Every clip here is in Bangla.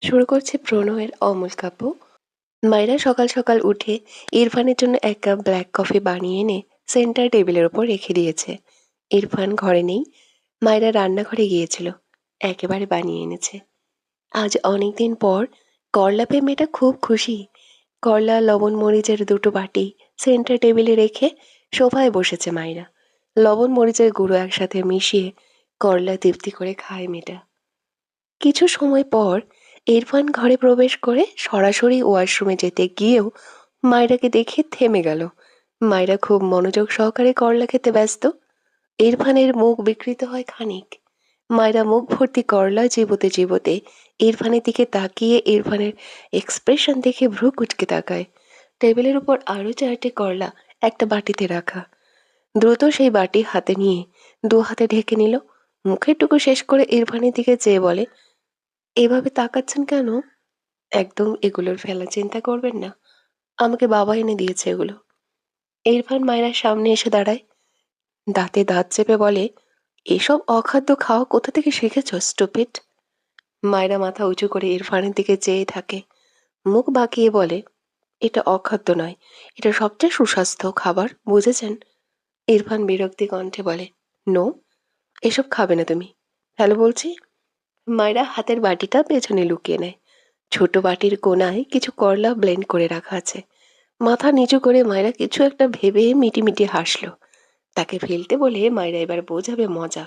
শুরু করছে প্রণয়ের অমূল কাব্য। মায়েরা সকাল সকাল উঠে ইরফানের জন্য এক কাপ ব্ল্যাক কফি বানিয়ে এনে সেন্টার টেবিলের ওপর রেখে দিয়েছে। ইরফান ঘরে নেই, মায়েরা রান্নাঘরে গিয়েছিল, একেবারে বানিয়ে এনেছে। আজ অনেকদিন পর করলা পেয়ে মেয়েটা খুব খুশি। করলা লবণ মরিচের দুটো বাটি সেন্টার টেবিলে রেখে সোফায় বসেছে মায়েরা। লবণ মরিচের গুঁড়ো একসাথে মিশিয়ে করলা তৃপ্তি করে খায় মেয়েটা। কিছু সময় পর ইরফান ঘরে প্রবেশ করে সরাসরি ওয়াশরুমে যেতে গিয়েও মায়রাকে দেখে থেমে গেল। মায়রা খুব মনোযোগ সহকারে করলা খেতে ব্যস্ত। ইরফানের মুখ বিকৃত হয় খানিক। মায়রা মুখ ভর্তি করলা চিবোতে চিবোতে ইরফানের দিকে তাকিয়ে ইরফানের এক্সপ্রেশন দেখে ভ্রু কুচকে তাকায়। টেবিলের উপর আরো 4টে করলা একটা বাটিতে রাখা। দ্রুত সেই বাটি হাতে নিয়ে দু হাতে ঢেকে নিল। মুখের টুকু শেষ করে ইরফানের দিকে চেয়ে বলে, এভাবে তাকাচ্ছেন কেন? একদম এগুলোর ফেলার চিন্তা করবেন না। আমাকে বাবা এনে দিয়েছে এগুলো। ইরফান মায়রার সামনে এসে দাঁড়ায়। দাঁতে দাঁত চেপে বলে, এসব অখাদ্য খাওয়া কোথা থেকে শিখেছ স্টুপিড? মায়রা মাথা উঁচু করে ইরফানের দিকে চেয়ে থাকে। মুখ বাঁকিয়ে বলে, এটা অখাদ্য নয়, এটা সবচেয়ে সুস্বাস্থ্য খাবার, বুঝেছেন? ইরফান বিরক্তি কণ্ঠে বলে, নো, এসব খাবে না তুমি। হ্যালো বলছি। মায়রা হাতের বাটিটা পেছনে লুকিয়ে নেয়। ছোট বাটির কোনায় কিছু করলা ব্লেন্ড করে রাখা আছে। মাথা নিচু করে মায়রা কিছু একটা ভেবে মিটিমিটি হাসলো। তাকে ফেলতে বলে মায়রা এবার বোঝাবে মজা।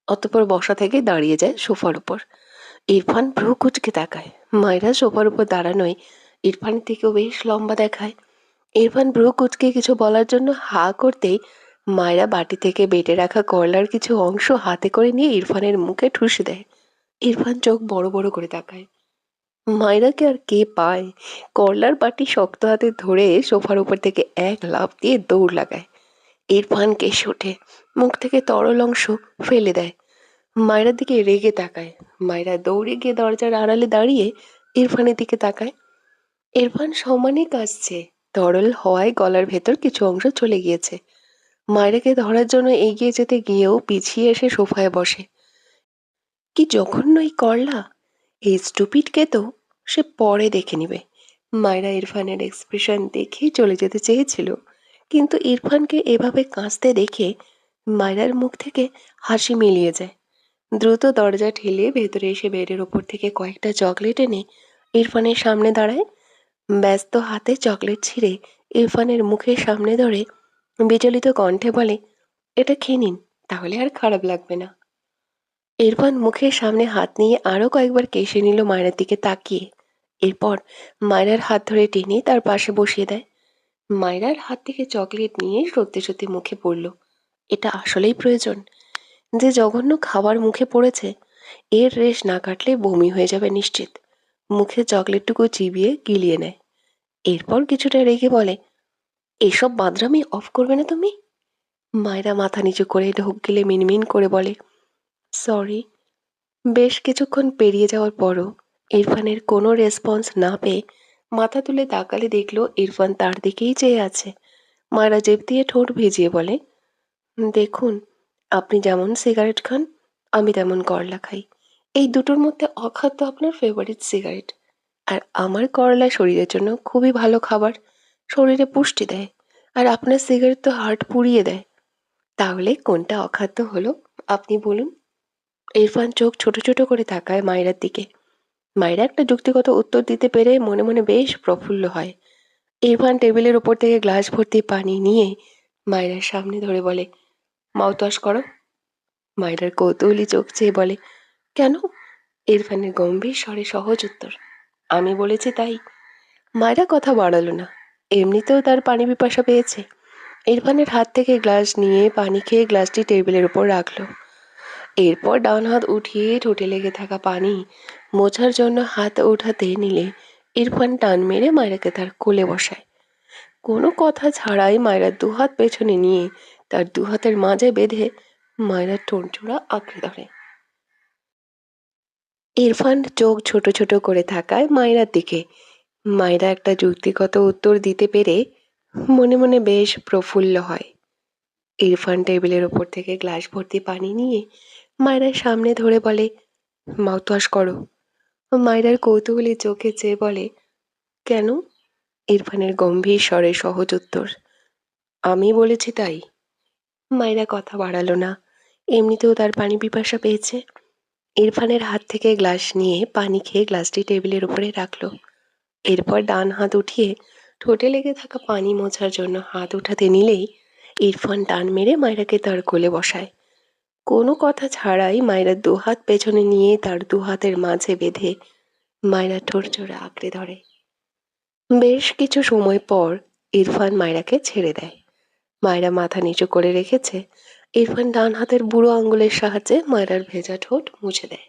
অতঃপর বসা থেকে দাঁড়িয়ে যায় সোফার উপর। ইরফান ভ্রু কুচকে তাকায়। মায়রা সোফার উপর দাঁড়ানোয় ইরফানের থেকেও বেশ লম্বা দেখায়। ইরফান ভ্রু কুচকে কিছু বলার জন্য হা করতেই মায়রা বাটি থেকে বেটে রাখা করলার কিছু অংশ হাতে করে নিয়ে ইরফানের মুখে ঠুসে দেয়। ইরফান চোখ বড় বড় করে তাকায়। মায়রাকে আর কে পায়! করলার বাটি শক্ত হাতে ধরে সোফার উপর থেকে এক লাফ দিয়ে দৌড় লাগায়। ইরফান কেশে ওঠে, মুখ থেকে তরল অংশ ফেলে দেয়। মায়রার দিকে রেগে তাকায়। মায়রা দৌড়ে গিয়ে দরজার আড়ালে দাঁড়িয়ে ইরফানের দিকে তাকায়। ইরফান সমানে কাশছে। তরল হওয়ায় গলার ভেতর কিছু অংশ চলে গিয়েছে। মায়রাকে ধরার জন্য এগিয়ে যেতে গিয়েও পিছিয়ে এসে সোফায় বসে। কি জঘন্য এই করলা! এই স্টুপিডকে তো সে পরে দেখে নিবে। মায়রা ইরফানের এক্সপ্রেশন দেখেই চলে যেতে চেয়েছিল, কিন্তু ইরফানকে এভাবে কাঁচতে দেখে মায়রার মুখ থেকে হাসি মিলিয়ে যায়। দ্রুত দরজা ঠেলে ভেতরে এসে বেডের ওপর থেকে কয়েকটা চকলেট এনে ইরফানের সামনে দাঁড়ায়। ব্যস্ত হাতে চকলেট ছিঁড়ে ইরফানের মুখের সামনে ধরে বিচলিত কণ্ঠে বলে, এটা খেয়ে নিন, তাহলে আর খারাপ লাগবে না। ইরফান মুখের সামনে হাত নিয়ে আরো কয়েকবার কেশে নিল মায়রার দিকে তাকিয়ে। এরপর মায়রার হাত ধরে টেনে তার পাশে বসিয়ে দেয়। মায়রার হাত থেকে চকলেট নিয়ে সত্যি সত্যি মুখে পড়ল। এটা আসলেই প্রয়োজন? যে জঘন্য খাবার মুখে পড়েছে, এর রেশ না কাটলে বমি হয়ে যাবে নিশ্চিত। মুখে চকলেটটুকু চিবিয়ে গিলিয়ে নেয়। এরপর কিছুটা রেগে বলে, এসব বাদরামি অফ করবে না তুমি? মায়রা মাথা নিচু করে ঢোক গিলে মিনমিন করে বলে, সরি। বেশ কিছুক্ষণ পেরিয়ে যাওয়ার পরও ইরফানের কোনো রেসপন্স না পেয়ে মাথা তুলে তাকালে দেখলো ইরফান তার দিকেই চেয়ে আছে। মায়েরা জেব দিয়ে ঠোঁট ভিজিয়ে বলে, দেখুন, আপনি যেমন সিগারেট খান, আমি তেমন করলা খাই। এই দুটোর মধ্যে অখাদ্য আপনার ফেভারিট সিগারেট। আর আমার করলা শরীরের জন্য খুবই ভালো খাবার, শরীরে পুষ্টি দেয়। আর আপনার সিগারেট তো হার্ট পুড়িয়ে দেয়। তাহলে কোনটা অখাদ্য হলো আপনি বলুন? ইরফান চোখ ছোট ছোট করে তাকায় মায়রার দিকে। মায়েরা একটা যুক্তিগত উত্তর দিতে পেরে মনে মনে বেশ প্রফুল্ল হয়। ইরফান টেবিলের ওপর থেকে গ্লাস ভর্তি পানি নিয়ে মায়েরার সামনে ধরে বলে, মাউথওয়াশ করো। মায়েরার কৌতূহলী চোখ চেয়ে বলে, কেন? ইরফানের গম্ভীর স্বরে সহজ উত্তর, আমি বলেছি তাই। মায়েরা কথা বাড়ালো না। এমনিতেও তার পানি পিপাসা পেয়েছে। ইরফানের হাত থেকে গ্লাস নিয়ে পানি খেয়ে গ্লাসটি টেবিলের উপর রাখলো। এরপর ডান হাত উঠিয়ে ঠোঁটে লেগে থাকা পানি মোছার জন্য হাত উঠাতে নিলে ইরফান টান মেরে মায়রাকে তার কোলে বসায়। কোনো কথা ছাড়াই মায়রার দুহাত পেছনে নিয়ে তার দুহাতের মাঝে বেঁধে মায়রার ঠোঁটজোড়া আঁকড়ে ধরে। ইরফান চোখ ছোট ছোট করে থাকায় মায়রার দিকে। মায়রা একটা যুক্তিগত উত্তর দিতে পেরে মনে মনে বেশ প্রফুল্ল হয়। ইরফান টেবিলের ওপর থেকে গ্লাস ভর্তি পানি নিয়ে মায়রার সামনে ধরে বলে, মাউথওয়াশ করো। মায়রার কৌতূহলী চোখে চেয়ে বলে, কেন? ইরফানের গম্ভীর স্বরে সহজ উত্তর, আমি বলেছি তাই। মায়রা কথা বাড়ালো না। এমনিতেও তার পানি পিপাসা পেয়েছে। ইরফানের হাত থেকে গ্লাস নিয়ে পানি খেয়ে গ্লাসটি টেবিলের উপরে রাখলো। এরপর ডান হাত উঠিয়ে ঠোঁটে লেগে থাকা পানি মোছার জন্য হাত উঠাতে নিলেই ইরফান টান মেরে মায়রাকে তার কোলে বসায়। কোনো কথা ছাড়াই মায়রার দুহাত পেছনে নিয়ে তার দুহাতের মাঝে বেঁধে মায়রা ঠোঁট জোড়া আঁকড়ে ধরে। বেশ কিছু সময় পর ইরফান মায়রাকে ছেড়ে দেয়। মায়রা মাথা নিচু করে রেখেছে। ইরফান ডান হাতের বুড়ো আঙ্গুলের সাহায্যে মায়রার ভেজা ঠোঁট মুছে দেয়।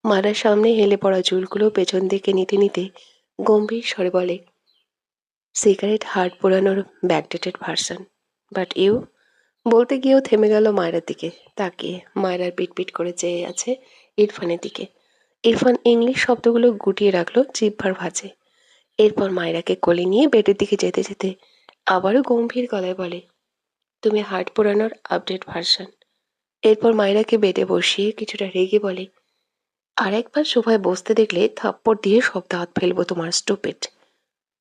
মায়রার সামনে হেলে পড়া চুলগুলো পেছন দিকে নিতে নিতে গম্ভীর স্বরে বলে, সিগারেট হার্ট পোড়ানোর ব্যাকডেটেড ভার্সন, বাট ইউ। বলতে গিয়েও থেমে গেল মায়রার দিকে তাকিয়ে। মায়রার পিটপিট করে চেয়ে আছে ইরফানের দিকে। ইরফান ইংলিশ শব্দগুলো গুটিয়ে রাখলো জিহ্বার ভাঁজে। এরপর মায়রাকে কোলে নিয়ে বেডের দিকে যেতে যেতে আবারও গম্ভীর গলায় বলে, তুমি হার্ট পোড়ানোর আপডেট ভার্সন। এরপর মায়রাকে বেডে বসিয়ে কিছুটা রেগে বলে, আর একবার সোফায় বসতে দেখলে থাপ্পড় দিয়ে সব দাঁত ফেলবো তোমার, স্টুপিড।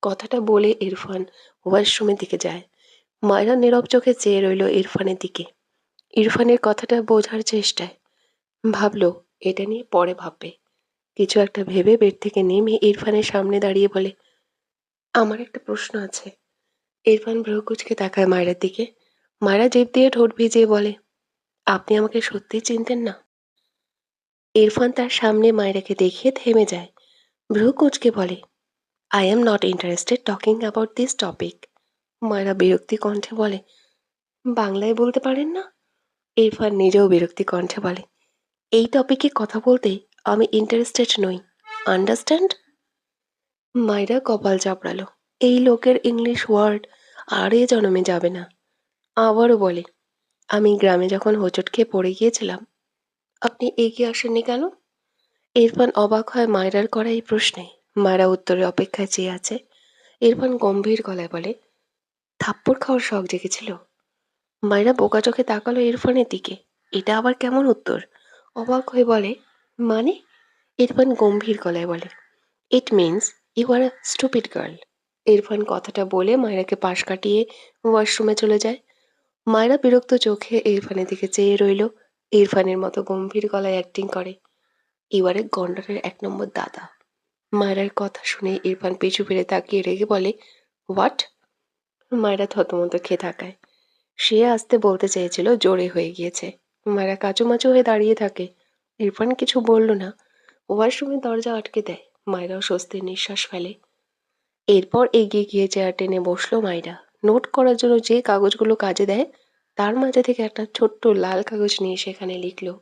কথাটা বলে ইরফান ওয়াশরুমের দিকে যায়। মায়রা নীরব চোখে চেয়ে রইল ইরফানের দিকে। ইরফানের কথাটা বোঝার চেষ্টায়। ভাবলো এটা নিয়ে পরে ভাববে। কিছু একটা ভেবে বেড থেকে নেমে ইরফানের সামনে দাঁড়িয়ে বলে, আমার একটা প্রশ্ন আছে। ইরফান ভ্রু কুঁচকে তাকায় মায়রার দিকে। মায়রা জিভ দিয়ে ঠোঁট ভিজিয়ে বলে, আপনি আমাকে সত্যিই চিনতেন না? ইরফান তার সামনে মায়রাকে দেখিয়ে থেমে যায়। ভ্রু কুঁচকে বলে, I am not interested talking about this topic. Myra বিরক্তি কণ্ঠে বলে, বাংলায় বলতে পারেন না? ইরফান নিজেও বিরক্তি কণ্ঠে বলে, এই টপিকে কথা বলতে আমি ইন্টারেস্টেড নই, আন্ডারস্ট্যান্ড? মায়রা কপাল চাপড়ালো। এই লোকের ইংলিশ ওয়ার্ড আর এ জন্মে যাবে না। আবারও বলে, আমি গ্রামে যখন হোঁচট খেয়ে পড়ে গিয়েছিলাম, আপনি এগিয়ে আসেননি কেন? ইরফান অবাক হয় মায়রার করা এই প্রশ্নে। মায়রা উত্তরের অপেক্ষায় চেয়ে আছে। ইরফান গম্ভীর গলায় বলে, থাপ্পড় খাওয়ার শখ জেগেছিল? মায়রা বোকা চোখে তাকালো ইরফানের দিকে। এটা আবার কেমন উত্তর? অবাক হয়ে বলে, মানে? ইরফান গম্ভীর গলায় বলে, it means you are a stupid girl. Irfan কথাটা বলে মায়রাকে পাশ কাটিয়ে ওয়াশরুমে চলে যায়। মায়রা বিরক্ত চোখে ইরফানের দিকে চেয়ে রইল। ইরফানের মতো গম্ভীর গলায় অ্যাক্টিং করে। এবারে গন্ডারের ১ নম্বর দাদা। মায়রার কথা শুনে ইরফান পিছু ফিরে তাকিয়ে রেগে বলে, হোয়াট? মায়রা থতমত খেয়ে থাকায়। সে আসতে বলতে চেয়েছিল, জোরে হয়ে গিয়েছে। মায়রা কাচুমাচু হয়ে দাঁড়িয়ে থাকে। ইরফান কিছু বলল না। ওয়াশরুমের দরজা আটকে দেয়। মায়রাও স্বস্তির নিঃশ্বাস ফেলে। এরপর এগিয়ে গিয়ে চেয়ার টেনে বসলো মায়রা। নোট করার জন্য যে কাগজগুলো কাজে দেয় তার মাঝে থেকে একটা ছোট্ট লাল কাগজ নিয়ে সেখানে লিখলো,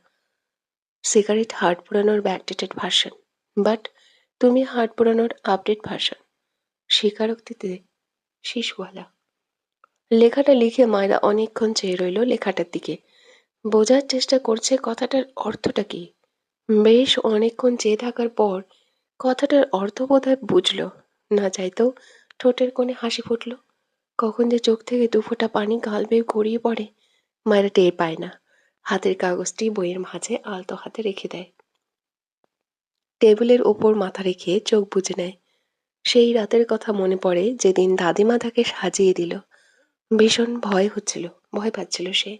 সিগারেট হার্ট পোড়ানোর ব্যাকডেটেড ভার্সন, বাট তুমি হার্ট পোড়ানোর আপডেট ভার্সন, স্বীকারোক্তিতে শিশুওয়ালা। লেখাটা লিখে মায়রা অনেকক্ষণ চেয়ে রইল লেখাটার দিকে। বোঝার চেষ্টা করছে কথাটার অর্থটা কি। বেশ অনেকক্ষণ চেয়ে থাকার পর কথাটার অর্থ বোধহয় বুঝলো। না চাইতেও ঠোঁটের কোণে হাসি ফুটলো। কখন যে চোখ থেকে দুফোঁটা পানি গাল বেয়ে গড়িয়ে পড়ে মায়েরা টের পায় না। হাতের কাগজটি বইয়ের মাঝে আলতো হাতে রেখে দেয়। টেবিলের ওপর মাথা রেখে চোখ বুজে নেয়। সেই রাতের কথা মনে পড়ে যেদিন দাদিমা তাকে সাজিয়ে দিল। ভীষণ ভয় পাচ্ছিল সে।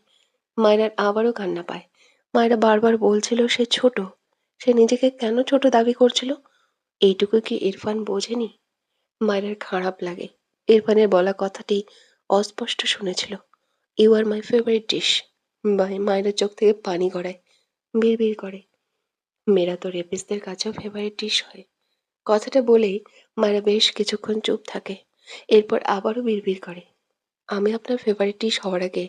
মায়রার আবারও কান্না পায়। মায়েরা বারবার বলছিল সে ছোট। সে নিজেকে কেন ছোট দাবি করছিল? এইটুকু কি ইরফান বোঝেনি? মায়েরার খারাপ লাগে। ইরফানের বলা কথাটি অস্পষ্ট শুনেছিল। You are my favourite dish. মায়ের চোখ থেকে পানি গড়ায়। বিড়বিড় করে, মেয়েরা তো রেপিসদের কাছেও ফেভারিট ডিশ হয়। কথাটা বলেই মায়েরা বেশ কিছুক্ষণ চুপ থাকে। এরপর আবারও বিড়বিড় করে, আমি আপনার ফেভারিট ডিশ হওয়ার আগে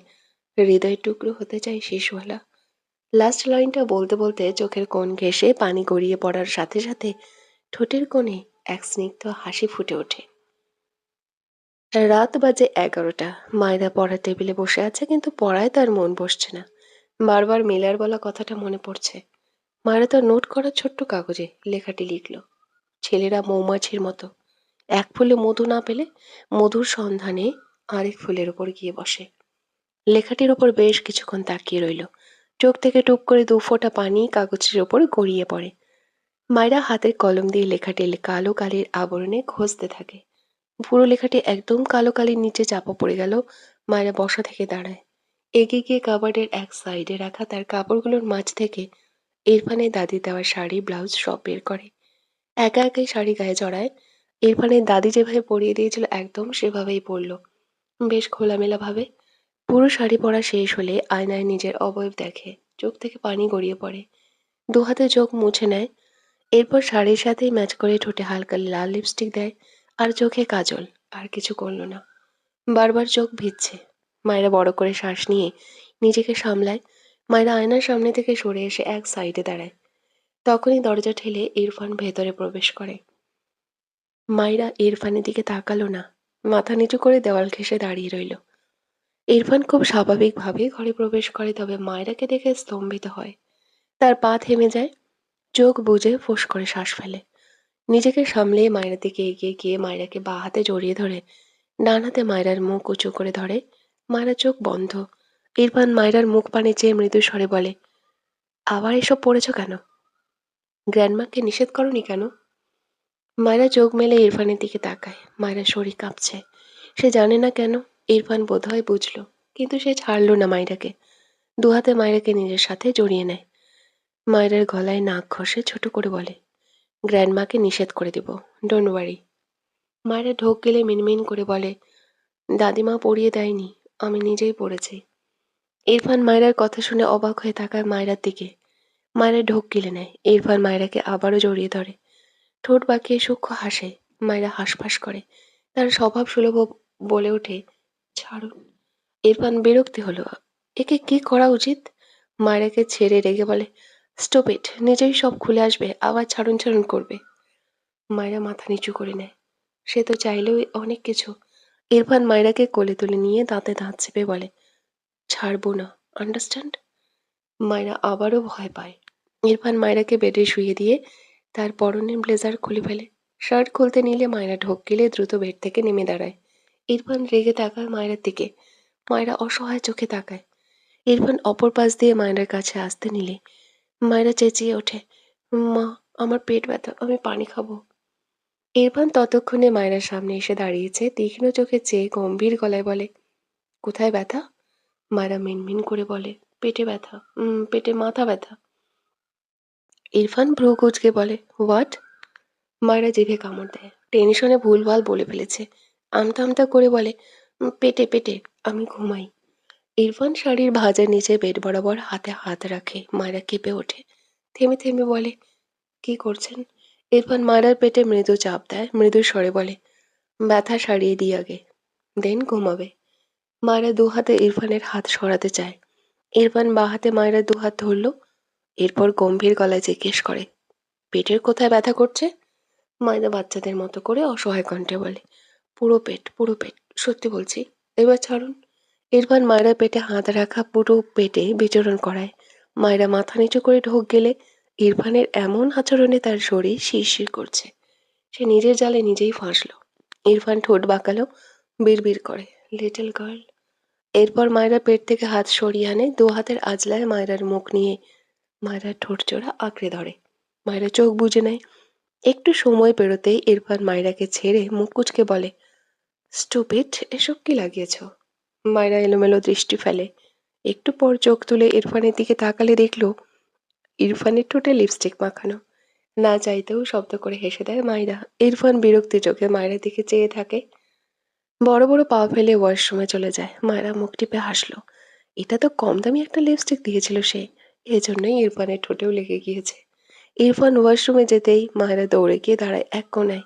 হৃদয়ের টুকরো হতে চাই শেষওয়ালা। লাস্ট লাইনটা বলতে বলতে চোখের কোণ ঘেঁষে পানি গড়িয়ে পড়ার সাথে সাথে ঠোঁটের কোণে এক স্নিগ্ধ হাসি ফুটে ওঠে। রাত বাজে 11টা। মায়রা পড়ার টেবিলে বসে আছে, কিন্তু পড়ায় তার মন বসছে না। বারবার মিলার বলা কথাটা মনে পড়ছে। মায়রা তার নোট করা ছোট্ট কাগজে লেখাটি লিখল, ছেলেরা মৌমাছির মতো, এক ফুলে মধু না পেলে মধুর সন্ধানে আরেক ফুলের ওপর গিয়ে বসে। লেখাটির ওপর বেশ কিছুক্ষণ তাকিয়ে রইল। চোখ থেকে টুপ করে 2 ফোঁটা পানি কাগজের ওপর গড়িয়ে পড়ে। মায়েরা হাতের কলম দিয়ে লেখাটি কালো কালির আবরণে ঘষতে থাকে। পুরো লেখাটি একদম কালো কালির নিচে চাপা পড়ে গেল। মায়েরা বসা থেকে দাঁড়ায়। এগিয়ে গিয়ে কাবার্ডের এক সাইডে রাখা তার কাপড়গুলোর মাঝ থেকে ইরফানের দাদির দেওয়া শাড়ি ব্লাউজ সব বের করে। একা একাই শাড়ি গায়ে জড়ায়। ইরফানের দাদি যেভাবে পরিয়ে দিয়েছিল একদম সেভাবেই পরল, বেশ খোলামেলা ভাবে। পুরো শাড়ি পরা শেষ হলে আয়নায় নিজের অবয়ব দেখে। চোখ থেকে পানি গড়িয়ে পড়ে। দু হাতে চোখ মুছে নেয়। এরপর শাড়ির সাথেই ম্যাচ করে ঠোঁটে হালকা লাল লিপস্টিক দেয় আর চোখে কাজল। আর কিছু করল না। বারবার চোখ ভিজছে। মায়েরা বড় করে শ্বাস নিয়ে নিজেকে সামলায়। মায়েরা আয়নার সামনে থেকে সরে এসে এক সাইডে দাঁড়ায়। তখনই দরজা ঠেলে ইরফান ভেতরে প্রবেশ করে। মায়েরা ইরফানের দিকে তাকালো না। মাথা নিচু করে দেওয়াল ঘেঁষে দাঁড়িয়ে রইল। ইরফান খুব স্বাভাবিকভাবে ঘরে প্রবেশ করে, তবে মায়রাকে দেখে স্তম্ভিত হয়। তার পা থেমে যায়। চোখ বুজে ফোঁস করে শ্বাস ফেলে। নিজেকে সামলে মায়রার দিকে এগিয়ে গিয়ে মায়রাকে বাঁ হাতে জড়িয়ে ধরে ডান হাতে মায়রার মুখ উঁচু করে ধরে। মায়রার চোখ বন্ধ। ইরফান মায়রার মুখ পানে চেয়ে মৃদু স্বরে বলে, আবার এসব পড়েছ কেন? গ্র্যান্ডমাকে নিষেধ করনি কেন? মায়রা চোখ মেলে ইরফানের দিকে তাকায়। মায়রার শরীর কাঁপছে। সে জানে না কেন। ইরফান বোধহয় বুঝল, কিন্তু সে ছাড়ল না মায়রাকে। দুহাতে মায়রাকে নিজের সাথে জড়িয়ে নেয়। মায়রার গলায় নাক ঘষে ছোট করে বলে, গ্র্যান্ডমাকে নিষেধ করে দেব, ডোন্ট ওয়ারি। মায়েরা ঢোক গেলে মিনমিন করে বলে, দাদিমা পড়িয়ে দেয়নি, আমি নিজেই পড়েছি। ইরফান মায়রার কথা শুনে অবাক হয়ে তাকায় মায়রার দিকে। মায়রা ঢোক গিলে নেয়। ইরফান মায়রাকে আবারও জড়িয়ে ধরে। ঠোঁট বাঁকিয়ে সূক্ষ্ম হাসে। মায়রা হাঁসফাঁস করে। তার স্বভাব সুলভ বলে ওঠে, ছাড়ুন। ইরফান বিরক্তি হলো। একে কি করা উচিত? মায়রাকে ছেড়ে রেগে বলে, স্টপ ইট, নিজেই সব খুলে আসবে, আবার ছাড়ুন ছাড়ুন করবে। মায়রা মাথা নিচু করে নেয়। সে তো চাইলেও অনেক কিছু। ইরফান মায়রাকে কোলে তুলে নিয়ে দাঁতে দাঁত চেপে বলে, ছাড়বো না, আন্ডারস্ট্যান্ড? মায়রা আবারও ভয় পায়। ইরফান মায়রাকে বেডে শুইয়ে দিয়ে তার পরনের ব্লেজার খুলে ফেলে। শার্ট খুলতে নিলে মায়রা ঢোক গিলে দ্রুত বেড থেকে নেমে দাঁড়ায়। ইরফান রেগে তাকায় মায়রার দিকে। মায়রা অসহায় চোখে তাকায়। ইরফান অপর পাশ দিয়ে মায়রার কাছে আসতে নিলে মায়রা চেঁচিয়ে ওঠে, মা, আমার পেট ব্যথা, আমি পানি খাবো। ইরফান ততক্ষণে মায়রার সামনে এসে দাঁড়িয়েছে। তীক্ষ্ণ চোখে চেয়ে গম্ভীর গলায় বলে, কোথায় ব্যথা? মায়রা মিনমিন করে বলে, পেটে ব্যথা, পেটে মাথা ব্যথা। ইরফান ভ্রু কুঁচকে বলে, হোয়াট? মায়রা জিভে কামড় দেয়। টেনশনে ভুলভাল বলে ফেলেছে। আমতা আমতা করে বলে, পেটে পেটে, আমি ঘুমাই। ইরফান শাড়ির ভাঁজের নিচে বেড বরাবর হাতে হাত রাখে। মায়রা কেঁপে ওঠে। থেমে থেমে বলে, কি করছেন? ইরফান মায়রার পেটে মৃদু চাপ দেয়। মৃদু স্বরে বলে, ব্যথা সারিয়ে দিই আগে, দেন ঘুমাবে। মায়রা দু হাতে ইরফানের হাত সরাতে চায়। ইরফান বাঁ হাতে মায়রার দু হাত ধরল। এরপর গম্ভীর গলায় জিজ্ঞেস করে, পেটের কোথায় ব্যথা করছে? মায়রা বাচ্চাদের মতো করে অসহায় কণ্ঠে বলে, পুরো পেট, পুরো পেট, সত্যি বলছি, এবার ছাড়ুন। ইরফান মায়রার পেটে হাত রাখা পুরো পেটে বিচরণ করায়। মায়রা মাথা নিচু করে ঢোক গেলে ইরফানের এমন আচরণে তার শরীর শিরশির করছে। সে নিজের জালে নিজেই ফাঁসল। ইরফান ঠোঁট বাঁকালো, বিড়বিড় করে, লিটল গার্ল। এরপর মায়রা পেট থেকে হাত সরিয়ে আনে। দু হাতের আজলায় মায়রার মুখ নিয়ে মায়রার ঠোঁট জোড়া আঁকড়ে ধরে। মায়রা চোখ বুজে নেয়। একটু সময় পেরোতেই ইরফান মায়রাকে ছেড়ে মুখ কুঁচকে বলে, স্টুপিড, এসব কি লাগিয়েছ? মায়রা এলোমেলো দৃষ্টি ফেলে। একটু পর চোখ তুলে ইরফানের দিকে তাকালে দেখল ইরফানের ঠোঁটে লিপস্টিক মাখানো। না চাইতেও শব্দ করে হেসে দেয় মায়রা। ইরফান বিরক্তি চোখে মায়রার দিকে চেয়ে থাকে। বড় বড় পা ফেলে ওয়াশরুমে চলে যায়। মায়রা মুখ টিপে হাসলো। এটা তো কম দামি একটা লিপস্টিক দিয়েছিল সে, এজন্যই ইরফানের ঠোঁটেও লেগে গিয়েছে। ইরফান ওয়াশরুমে যেতেই মায়রা দৌড়ে গিয়ে দাঁড়ায় এক কোনায়।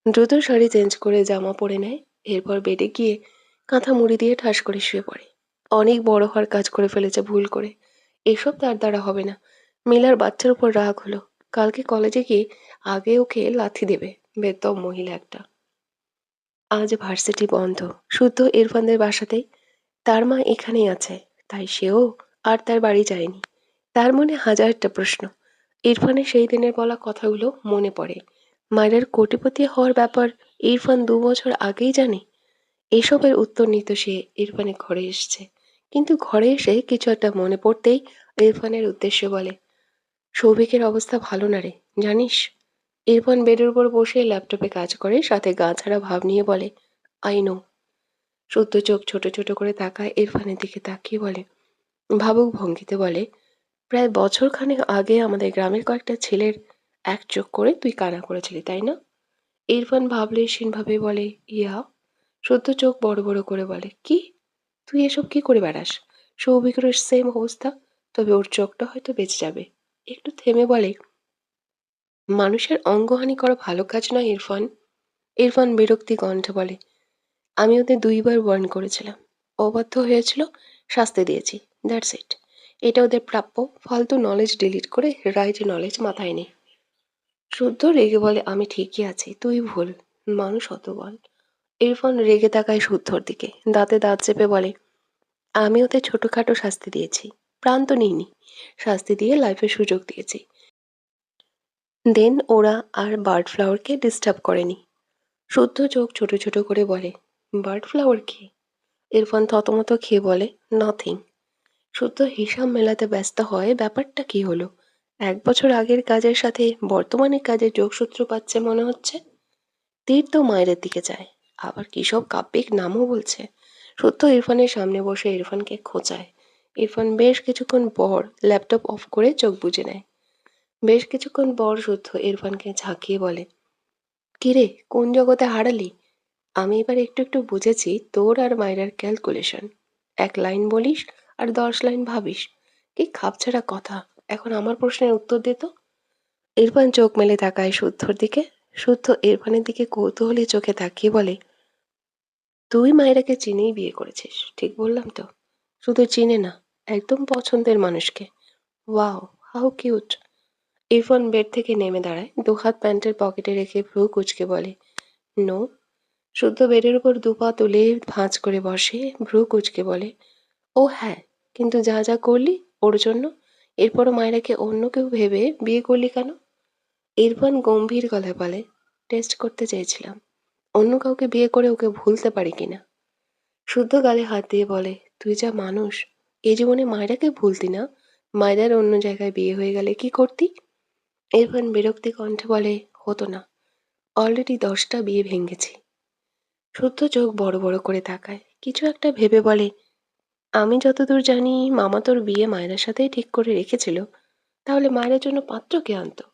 দ্রুত শাড়ি চেঞ্জ করে জামা পরে নেয়। এরপর বেডে গিয়ে কাঁথা মুড়ি দিয়ে ঠাস করে শুয়ে পড়ে। অনেক বড় হওয়ার কাজ করে ফেলেছে ভুল করে। এসব তার দ্বারা হবে না। মিলার বাচ্চার উপর রাগ হলো। কালকে কলেজে গিয়ে আগে ওকে লাথি দেবে। বেদম মহিলা একটা। আজ ভার্সিটি বন্ধ। শুদ্ধ ইরফানদের বাসাতেই। তার মা এখানেই আছে, তাই সেও আর তার বাড়ি যায়নি। তার মনে হাজারটা প্রশ্ন। ইরফানের সেই দিনের বলা কথাগুলো মনে পড়ে। মায়ের কোটিপতি হওয়ার ব্যাপার ইরফান 2 বছর আগেই জানে। এসবের উত্তর নিতে সে ইরফানের ঘরে এসছে। কিন্তু ঘরে এসে কিছু একটা মনে পড়তেই ইরফানের উদ্দেশ্যে বলে, সৌভিকের অবস্থা ভালো না রে, জানিস? ইরফান বেডের উপর বসে ল্যাপটপে কাজ করে, সাথে গা ছাড়া ভাব নিয়ে বলে, আই নো। শুদ্ধ চোখ ছোট ছোট করে তাকায় ইরফানের দিকে, তাকিয়ে বলে, ভাবুক ভঙ্গিতে বলে, প্রায় বছর খানেক আগে আমাদের গ্রামের কয়েকটা ছেলের এক চোখ করে তুই কানা করেছিলি, তাই না? ইরফান ভাবলেশীন ভাবে বলে, ইয়া। শুদ্ধ চোখ বড় বড় করে বলে, কি? তুই এসব কি করে বেড়াস? সৌভিকেরও সেম অবস্থা, তবে ওর চোখটা হয়তো বেঁচে যাবে। একটু থেমে বলে, মানুষের অঙ্গহানি করা ভালো কাজ নয় ইরফান। ইরফান বিরক্তি কণ্ঠে বলে, আমি ওদের 2 বার ওয়ার্ন করেছিলাম, অবাধ্য হয়েছিল, শাস্তি দিয়েছি, দ্যাটস ইট। এটা ওদের প্রাপ্য। ফালতু নলেজ ডিলিট করে রাইট নলেজ মাথায় নেই। শুদ্ধ রেগে বলে, আমি ঠিকই আছি, তুই ভুল। মানুষ অত বল। ইরফান রেগে তাকায় শুদ্ধর দিকে, দাঁতে দাঁত চেপে বলে, আমি ওদের ছোটখাটো শাস্তি দিয়েছি, প্রাণ তো নিইনি। শাস্তি দিয়ে লাইফের সুযোগ দিয়েছি। দেন ওরা আর বার্ড ফ্লাওয়ারকে ডিস্টার্ব করেনি। শুদ্ধ চোখ ছোট ছোট করে বলে, বার্ড ফ্লাওয়ার কি? ইরফান থতমত খেয়ে বলে, নাথিং। শুদ্ধ হিসাব মেলাতে ব্যস্ত হয়, ব্যাপারটা কি হলো? 1 বছর আগের কাজের সাথে বর্তমানের কাজের যোগসূত্র পাচ্ছে মনে হচ্ছে। তীর তো মায়ের দিকে যায়, আবার কি সব কাব্যিক নামও বলছে। শুদ্ধ ইরফানের সামনে বসে ইরফানকে খোঁচায়। ইরফান বেশ কিছুক্ষণ পর ল্যাপটপ অফ করে চোখ বুজে নেয়। বেশ কিছুক্ষণ পর শুদ্ধ ইরফানকে ঝাঁকিয়ে বলে, কিরে, কোন জগতে হারালি? আমি এবার একটু একটু বুঝেছি তোর আর মায়রার ক্যালকুলেশন। 1 লাইন বলিস আর 10 লাইন ভাবিস। কি খাপছাড়া কথা। এখন আমার প্রশ্নের উত্তর দে তো। ইরফান চোখ মেলে তাকায় শুদ্ধর দিকে। শুদ্ধ ইরফানের দিকে কৌতূহলী চোখে তাকিয়ে বলে, তুই মায়রাকে চিনেই বিয়ে করেছিস, ঠিক বললাম তো? শুধু চিনে না, একদম পছন্দের মানুষকে। Wow, how cute. Irfan bed থেকে নেমে দাঁড়ায়, 2 হাত প্যান্টের পকেটে রেখে ভ্রু কুঁচকে বলে, নো। শুদ্ধ বেডের উপর 2 পা তুলে ভাঁজ করে বসে, ভ্রু কুঁচকে বলে, ও হ্যাঁ, কিন্তু যা যা করলি ওর জন্য, এরপরও মায়েরাকে অন্য কেউ ভেবে বিয়ে করলি কেন? ইরফান গম্ভীর গলায় বলে, টেস্ট করতে চেয়েছিলাম অন্য কাউকে বিয়ে করে ওকে ভুলতে পারি কিনা। শুদ্ধ গালে হাত দিয়ে বলে, তুই যা মানুষ, এই জীবনে মায়েরাকে ভুলতি না, মায়েরার অন্য জায়গায় বিয়ে হয়ে গেলে কি করতি? ইরফান বিরক্তি কণ্ঠে বলে, হতো না, অলরেডি 10টা বিয়ে ভেঙেছি। শুদ্ধ চোখ বড় বড় করে তাকায়, কিছু একটা ভেবে বলে, আমি যতদূর জানি মামা তোর বিয়ে মায়রার সাথেই ঠিক করে রেখেছিল, তাহলে মায়ের জন্য পাত্র কে আনতো?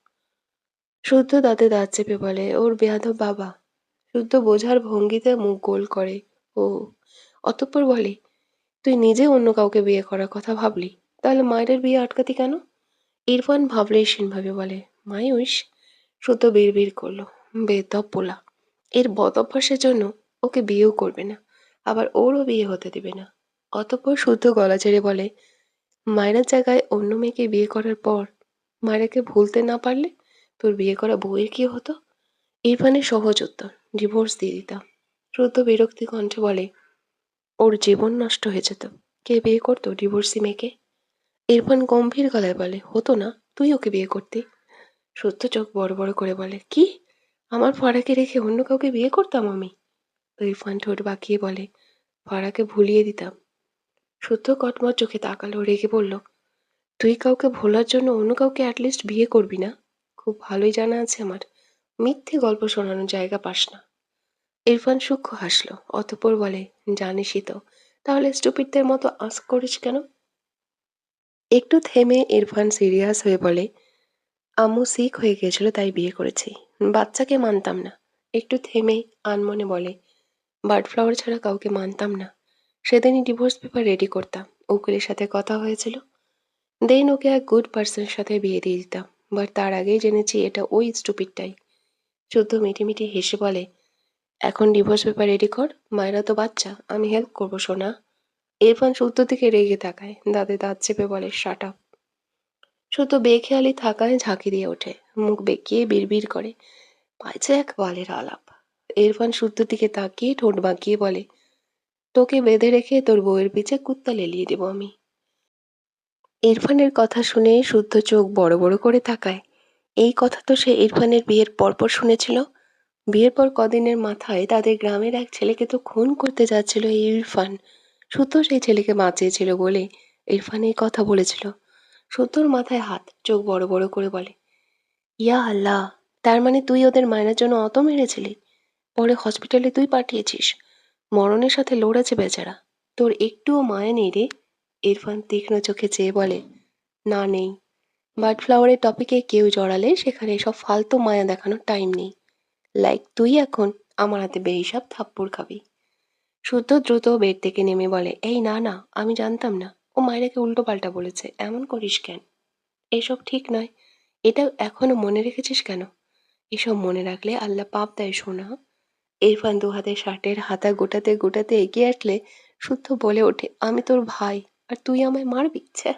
শুদ্ধ দাঁতে দাঁত চেপে বলে, ওর বেয়াদব বাবা। শুদ্ধ বোঝার ভঙ্গিতে মুখ গোল করে, ও। অতঃপর বলে, তুই নিজে অন্য কাউকে বিয়ে করার কথা ভাবলি, তাহলে মায়ের বিয়ে আটকাতি কেন? ইরফান ভাবলেশীন ভাবে বলে, মাই উইশ। শুদ্ধ বিড়বিড় করলো, বেদব পোলা। এর বদ অভ্যাসের জন্য ওকে বিয়েও করবে না, আবার ওরও বিয়ে হতে দেবে না। অতঃপর শুদ্ধ গলা ছেড়ে বলে, মায়েরার জায়গায় অন্য মেয়েকে বিয়ে করার পর মায়েরাকে ভুলতে না পারলে তোর বিয়ে করা বউয়ের কি হতো? ইরফানের সহজ উত্তর, ডিভোর্স দিয়ে দিতাম। শুদ্ধ বিরক্তি কণ্ঠে বলে, ওর জীবন নষ্ট হয়ে যেত। কে বিয়ে করতো ডিভোর্সি মেয়েকে? ইরফান গম্ভীর গলায় বলে, হতো না, তুই ওকে বিয়ে করতি। শুদ্ধ চোখ বড় বড় করে বলে, কি? আমার ফারাকে রেখে অন্য কাউকে বিয়ে করতাম আমি? ইরফান ঠোঁট বাঁকিয়ে বলে, ফারাকে ভুলিয়ে দিতাম। শুদ্ধ কটমট চোখে তাকালো, রেগে বলল, তুই কাউকে ভোলার জন্য অন্য কাউকে অ্যাটলিস্ট বিয়ে করবি না? খুব ভালোই জানা আছে আমার, মিথ্যে গল্প শোনানোর জায়গা পাস না। ইরফান সূক্ষ্ম হাসলো, অতঃপর বলে, জানিসই তো, তাহলে স্টুপিডদের মতো আস্ক করিস কেন? একটু থেমে ইরফান সিরিয়াস হয়ে বলে, আম্মু সিক হয়ে গিয়েছিল তাই বিয়ে করেছি, বাচ্চাকে মানতাম না। একটু থেমে আনমনে বলে, বার্ড ফ্লাওয়ার ছাড়া কাউকে মানতাম না। সেদিনই ডিভোর্স পেপার রেডি করতাম, উকিলের সাথে কথা হয়েছিল, দেন ওকে এক গুড পার্সনের সাথে বিয়ে দিয়ে দিতাম। বাট তার আগেই জেনেছি এটা ওই স্টুপিডটাই। শুদ্ধ মিটিমিটি হেসে বলে, এখন ডিভোর্স পেপার রেডি কর, মায়েরা তো বাচ্চা, আমি হেল্প করবো সোনা। ইরফান শুদ্ধ দিকে রেগে তাকায়, দাঁতে দাঁত চেপে বলে, শাট আপ। শুদ্ধ বেখেয়ালি থাকায় ঝাঁকি দিয়ে ওঠে, মুখ বেঁকিয়ে বিড়বিড় করে, পাইছে এক বালের আলাপ। ইরফান শুদ্ধর দিকে তাকিয়ে ঠোঁট বাঁকিয়ে বলে, তোকে বেঁধে রেখে তোর বউয়ের পিছে কুত্তা লেলিয়ে দেবো আমি। ইরফানের কথা শুনে শুদ্ধ চোখ বড় বড় করে তাকায়। এই কথা তো সে ইরফানের বিয়ের পরপর শুনেছিল। বিয়ের পর কদিনের মাথায় তাদের গ্রামের এক ছেলেকে তো খুন করতে যাচ্ছিল এই ইরফান। শুদ্ধ সেই ছেলেকে বাঁচিয়েছিল বলে ইরফান এই কথা বলেছিল। শুদ্ধর মাথায় হাত, চোখ বড় বড় করে বলে, ইয়া আল্লাহ, তার মানে তুই ওদের মায়ের জন্য অত মেরেছিলি? পরে হসপিটালে তুই পাঠিয়েছিস? মরণের সাথে লড়েছে বেচারা, তোর একটুও মায়া নেই রে? ইরফান তীক্ষ্ণ চোখে চেয়ে বলে, না নেই। বার্ড ফ্লাওয়ারের টপিকে কেউ জড়ালে সেখানে এসব ফালতু মায়া দেখানোর টাইম নেই। লাইক তুই এখন আমার হাতে বেহিসাব থাপ্পড় খাবি। শুদ্ধ দ্রুত বেড থেকে নেমে বলে, এই না না, আমি জানতাম না। ও মায়েরাকে উল্টো পাল্টা বলেছে, এমন করিস কেন? এসব ঠিক নয়। এটা এখনো মনে রেখেছিস কেন? এসব মনে রাখলে আল্লাহ পাপ দেয় সোনা। ইরফান দু হাতে শার্টের হাতা গোটাতে গোটাতে এগিয়ে আসলে শুদ্ধ বলে ওঠে, আমি তোর ভাই, আর তুই আমায় মারবি? ছ্যা,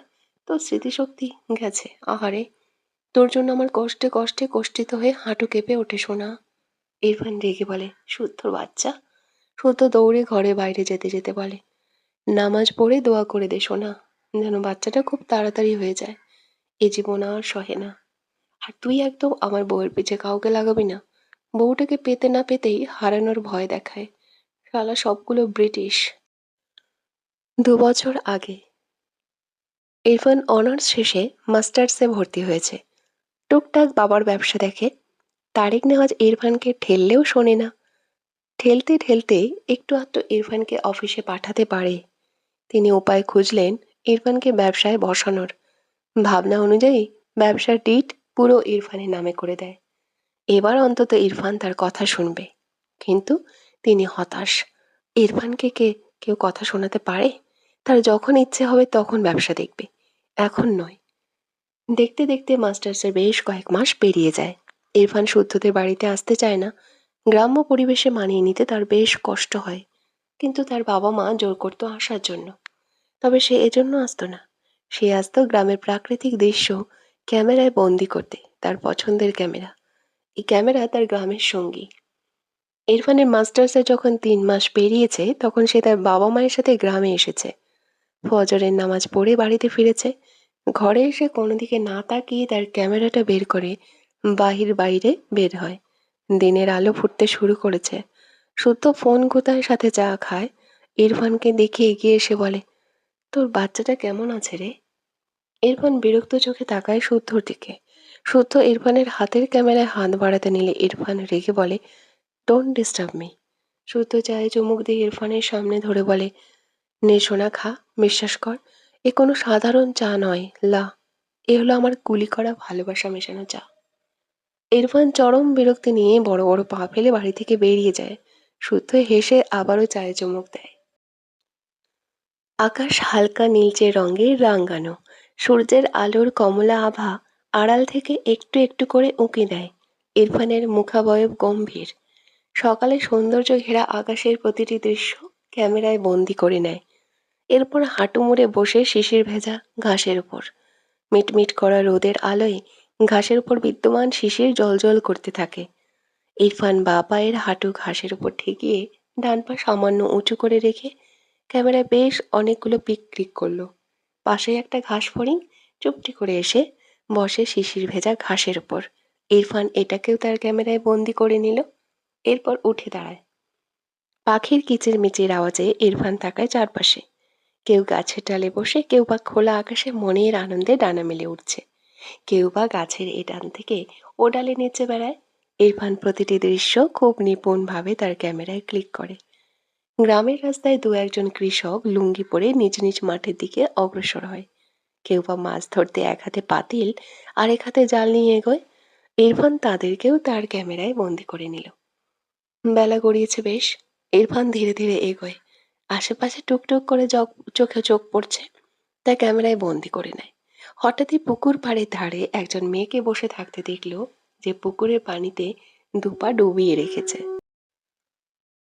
তোর স্মৃতিশক্তি গেছে। আহারে, তোর জন্য আমার কষ্টে কষ্টে কষ্টিত হয়ে হাঁটু কেঁপে ওঠে সোনা। ইরফান রেগে বলে, শুদ্ধর বাচ্চা। শুদ্ধ দৌড়ে ঘরে বাইরে যেতে যেতে বলে, নামাজ পড়ে দোয়া করে দে সোনা, যেন বাচ্চাটা খুব তাড়াতাড়ি হয়ে যায়। এ জীবন আর সহে না। আর তুই একদম আমার বউয়ের পিছে কাউকে লাগাবি না। বউটাকে পেতে না পেতেই হারানোর ভয় দেখায়। শালা সবগুলো ব্রিটিশ। 2 বছর আগে ইরফান অনার্স শেষে মাস্টার্সে ভর্তি হয়েছে। টুকটাক বাবার ব্যবসা দেখে। তারিক নেওয়াজ ইরফানকে ঠেললেও শোনে না। ঠেলতে ঠেলতে একটু আধটু ইরফানকে অফিসে পাঠাতে পারে। তিনি উপায় খুঁজলেন ইরফানকে ব্যবসায় বসানোর। ভাবনা অনুযায়ী ব্যবসার ডিট পুরো ইরফানের নামে করে দেয়। এবার অন্তত ইরফান তার কথা শুনবে। কিন্তু তিনি হতাশ। ইরফানকে কেউ কথা শোনাতে পারে? তার যখন ইচ্ছে হবে তখন ব্যবসা দেখবে, এখন নয়। দেখতে দেখতে মাস্টার্সের বেশ কয়েক মাস পেরিয়ে যায়। ইরফান শুদ্ধদের বাড়িতে আসতে চায় না। গ্রাম্য পরিবেশে মানিয়ে নিতে তার বেশ কষ্ট হয়। কিন্তু তার বাবা মা জোর করতো আসার জন্য। তবে সে এজন্য আসতো না। সে আসতো গ্রামের প্রাকৃতিক দৃশ্য ক্যামেরায় বন্দি করতে, তার পছন্দের ক্যামেরা। এই ক্যামেরা তার গ্রামের সঙ্গী। ইরফানের মাস্টার্সে যখন 3 মাস পেরিয়েছে তখন সে তার বাবা মায়ের সাথে গ্রামে এসেছে। ফজরের নামাজ পড়ে বাড়িতে ফিরেছে। ঘরে এসে কোনো দিকে না তাকিয়ে তার ক্যামেরাটা বের করে বাইরে বের হয়। দিনের আলো ফুটতে শুরু করেছে। শুদ্ধ ফোন কোথায় সাথে চা খায়। ইরফানকে দেখে এগিয়ে এসে বলে, তোর বাচ্চাটা কেমন আছে রে? ইরফান বিরক্ত চোখে তাকায় শুদ্ধর দিকে। শুদ্ধ ইরফানের হাতের ক্যামেরায় হাত বাড়াতে নিলে ইরফান রেগে বলে, ডোন্ট ডিস্টার্ব মি। শুদ্ধ চায়ে চুমুক দিয়ে ইরফানের সামনে ধরে বলে, নে সোনা খা, বিশ্বাস কর, এ কোনো সাধারণ চা নয়, লা, এ হলো আমার কুলি করা ভালোবাসা মেশানো চা। ইরফান চরম বিরক্তি নিয়ে বড় বড় পা ফেলে বাড়ি থেকে বেরিয়ে যায়। শুদ্ধ হেসে আবারও চায়ে চুমুক দেয়। আকাশ হালকা নীলচে রঙে রাঙানো। সূর্যের আলোর কমলা আভা আড়াল থেকে একটু একটু করে উঁকি দেয়। ইরফানের মুখাবয়ব গম্ভীর। সকালে সৌন্দর্য ঘেরা আকাশের প্রতিটি দৃশ্য ক্যামেরায় বন্দি করে নেয়। এরপর হাঁটু মুড়ে বসে শিশির ভেজা ঘাসের উপর। মিটমিট করা রোদের আলোয় ঘাসের উপর বিদ্যমান শিশির জ্বলজ্বল করতে থাকে। ইরফান বা পায়ের হাঁটু ঘাসের উপর ঠেকিয়ে ডান পা সামান্য উঁচু করে রেখে ক্যামেরায় বেশ অনেকগুলো পিক ক্লিক করলো। পাশেই একটা ঘাস ফড়িং চুপটি করে এসে বসে শিশির ভেজা ঘাসের উপর। ইরফান এটাকেও তার ক্যামেরায় বন্দি করে নিল। এরপর উঠে দাঁড়ায়। পাখির কিচিরমিচির আওয়াজে ইরফান তাকায় চারপাশে। কেউ গাছের ডালে বসে, কেউ বা খোলা আকাশে মনের আনন্দে ডানা মেলে উঠছে, কেউ বা গাছের এ ডান থেকে ও ডালে নেচে বেড়ায়। ইরফান প্রতিটি দৃশ্য খুব নিপুণভাবে তার ক্যামেরায় ক্লিক করে। গ্রামের রাস্তায় 2-1 কৃষক লুঙ্গি পরে নিজ নিজ মাঠের দিকে অগ্রসর হয়। কেউ বা মাছ ধরতে এক হাতে পাতিল আর এক হাতে জাল নিয়ে এগোয়। ইরফান তাদেরকেও তার ক্যামেরায় বন্দি করে নিল। বেলা গড়িয়েছে বেশ। ইরফান ধীরে ধীরে এগোয়। আশেপাশে টুকটুক করে চোখে চোখ পড়ছে। তা ক্যামেরায় বন্দি করে নেয়। হঠাৎই পুকুর পাড়ের ধারে একজন মেয়েকে বসে থাকতে দেখলো, যে পুকুরের পানিতে দুপা ডুবিয়ে রেখেছে।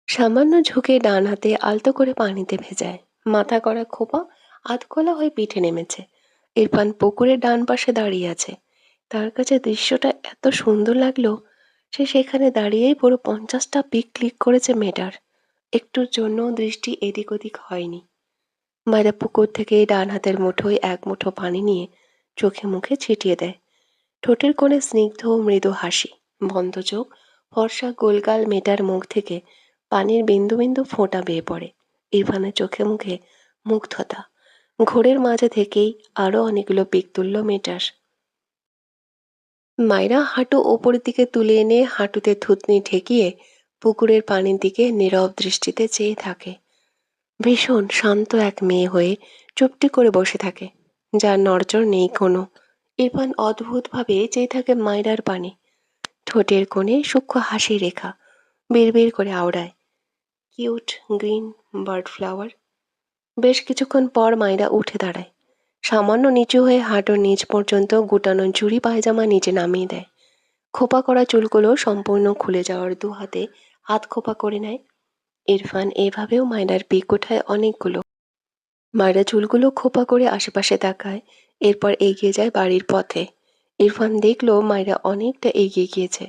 সামান্য ঝুঁকে ডান হাতে আলতো করে পানিতে ভেজায়। মাথা করা খোপা আধখোলা হয়ে পিঠে নেমেছে। ইরফান পুকুরের ডান পাশে দাঁড়িয়ে আছে। তার কাছে দৃশ্যটা এত সুন্দর লাগলো, সে সেখানে দাঁড়িয়েই পুরো 50টা পিক ক্লিক করেছে মেয়েটার। একটুর জন্য দৃষ্টি এদিক ওদিক হয়নি। মায়েরা পুকুর থেকে ডান হাতের মুঠোয় এক মুঠো পানি নিয়ে চোখে মুখে ছিটিয়ে দেয়। ঠোঁটের কোণে স্নিগ্ধ মৃদু হাসি। বন্ধ চোখ, ফর্সা গোলগাল মেয়েটার মুখ থেকে পানির বিন্দু বিন্দু ফোঁটা বেয়ে পড়ে। ইরফানের চোখে মুখে মুগ্ধতা। ঘোরের মাঝে থেকেই আরো অনেকগুলো পিক তুলল মেটার। মায়েরা হাঁটু ওপরের দিকে তুলে এনে হাঁটুতে থুতনি ঠেকিয়ে পুকুরের পানির দিকে নীরব দৃষ্টিতে চেয়ে থাকে। ভীষণ শান্ত এক মেয়ে হয়ে চুপটি করে বসে থাকে, যার নড়চড় নেই কোনো। ইরফান অদ্ভুতভাবে চেয়ে থাকে মায়রার পানে। ঠোঁটের কোণে সূক্ষ্ম হাসি রেখা বিড়বিড় করে আওড়ায়, কিউট গ্রিন বার্ড ফ্লাওয়ার। বেশ কিছুক্ষণ পর মায়রা উঠে দাঁড়ায়, সামান্য নিচু হয়ে হাঁটুর নিচ পর্যন্ত গুটানো জুড়ি পায়জামা নিচে নামিয়ে দেয়। খোপা করা চুলগুলো সম্পূর্ণ খুলে যাওয়ার দু হাতে হাত খোপা করে নেয়। ইরফান এভাবেও মায়রার পিক ওঠায় অনেকগুলো। মায়রা চুলগুলো খোপা করে আশেপাশে তাকায়, এরপর এগিয়ে যায় বাড়ির পথে। ইরফান দেখলো মায়রা অনেকটা এগিয়ে গিয়েছে।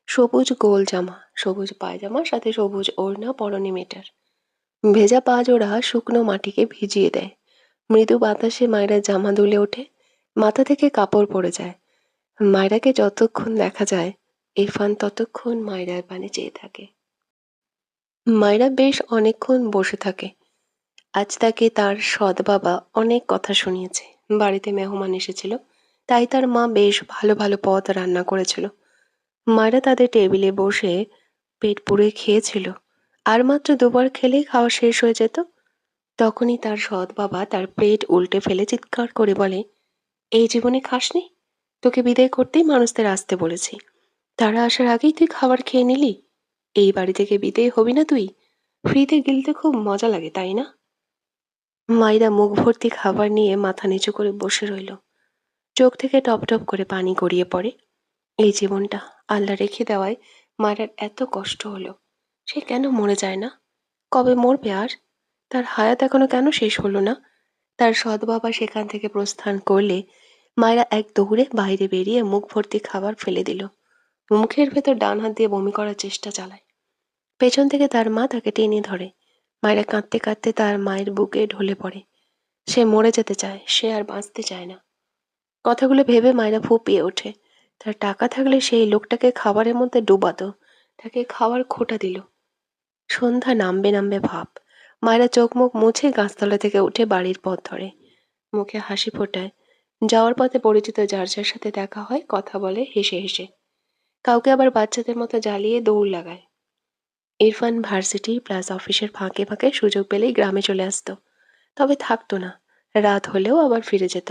সবুজ গোল জামা, সবুজ পায়জামা, সাথে সবুজ ওড়না পরনে মেটার। ভেজা পা জোড়া শুকনো মাটিকে ভিজিয়ে দেয়। মৃদু বাতাসে মায়রার জামা দুলে ওঠে, মাথা থেকে কাপড় পড়ে যায়। মায়রাকে যতক্ষণ দেখা যায়, ইরফান ততক্ষণ মায়রার পানে চেয়ে থাকে। মায়রা বেশ অনেকক্ষণ বসে থাকে। আজ তাকে তার সৎ বাবা অনেক কথা শুনিয়েছে। বাড়িতে মেহমান এসেছিল, তাই তার মা বেশ ভালো ভালো পদ রান্না করেছিল। মায়েরা তাদের টেবিলে বসে পেট পুড়ে খেয়েছিল। আর মাত্র দুবার খেলেই খাওয়া শেষ হয়ে যেত। তখনই তার সৎ বাবা তার প্লেট উল্টে ফেলে চিৎকার করে বলে, এই জীবনে খাসনি? তোকে বিদায় করতেই মানুষদের আসতে বলেছি, তারা আসার আগেই তুই খাবার খেয়ে নিলি। এই বাড়ি থেকে বিদায় হবি না তুই? ফ্রিতে গিলতে খুব মজা লাগে, তাই না? মাইরা মুখ ভর্তি খাবার নিয়ে মাথা নিচু করে বসে রইল। চোখ থেকে টপ টপ করে পানি গড়িয়ে পড়ে। এই জীবনটা আল্লাহ রেখে দেওয়ায় মায়ের এত কষ্ট হলো। সে কেন মরে যায় না? কবে মরবে আর? তার হায়াত এখনো কেন শেষ হলো না? তার সৎ বাবা সেখান থেকে প্রস্থান করলে মায়েরা এক দৌড়ে বাইরে বেরিয়ে মুখ ভর্তি খাবার ফেলে দিল। মুখের ভেতর ডান হাত দিয়ে বমি করার চেষ্টা চালায়। পেছন থেকে তার মা তাকে টেনে ধরে। মায়েরা কাঁদতে কাঁদতে তার মায়ের বুকে ঢলে পড়ে। সে মরে যেতে চায়, সে আর বাঁচতে চায় না। কথাগুলো ভেবে মায়েরা ফুঁপিয়ে ওঠে। তার টাকা থাকলে সেই লোকটাকে খাবারের মধ্যে ডুবাতো, তাকে খাওয়ার খোঁটা দিল। সন্ধ্যা নামবে নামবে ভাব। মায়েরা চোখ মুখ মুছে গাছতলা থেকে উঠে বাড়ির পথ ধরে। মুখে হাসি ফোটায়। যাওয়ার পথে পরিচিত যার যার সাথে দেখা হয় কথা বলে হেসে হেসে। কাউকে আবার বাচ্চাদের মতো জ্বালিয়ে দৌড় লাগায়। ইরফান ভার্সিটি প্লাস অফিসের ফাঁকে ফাঁকে সুযোগ পেলেই গ্রামে চলে আসতো। তবে থাকতো না, রাত হলেও আবার ফিরে যেত।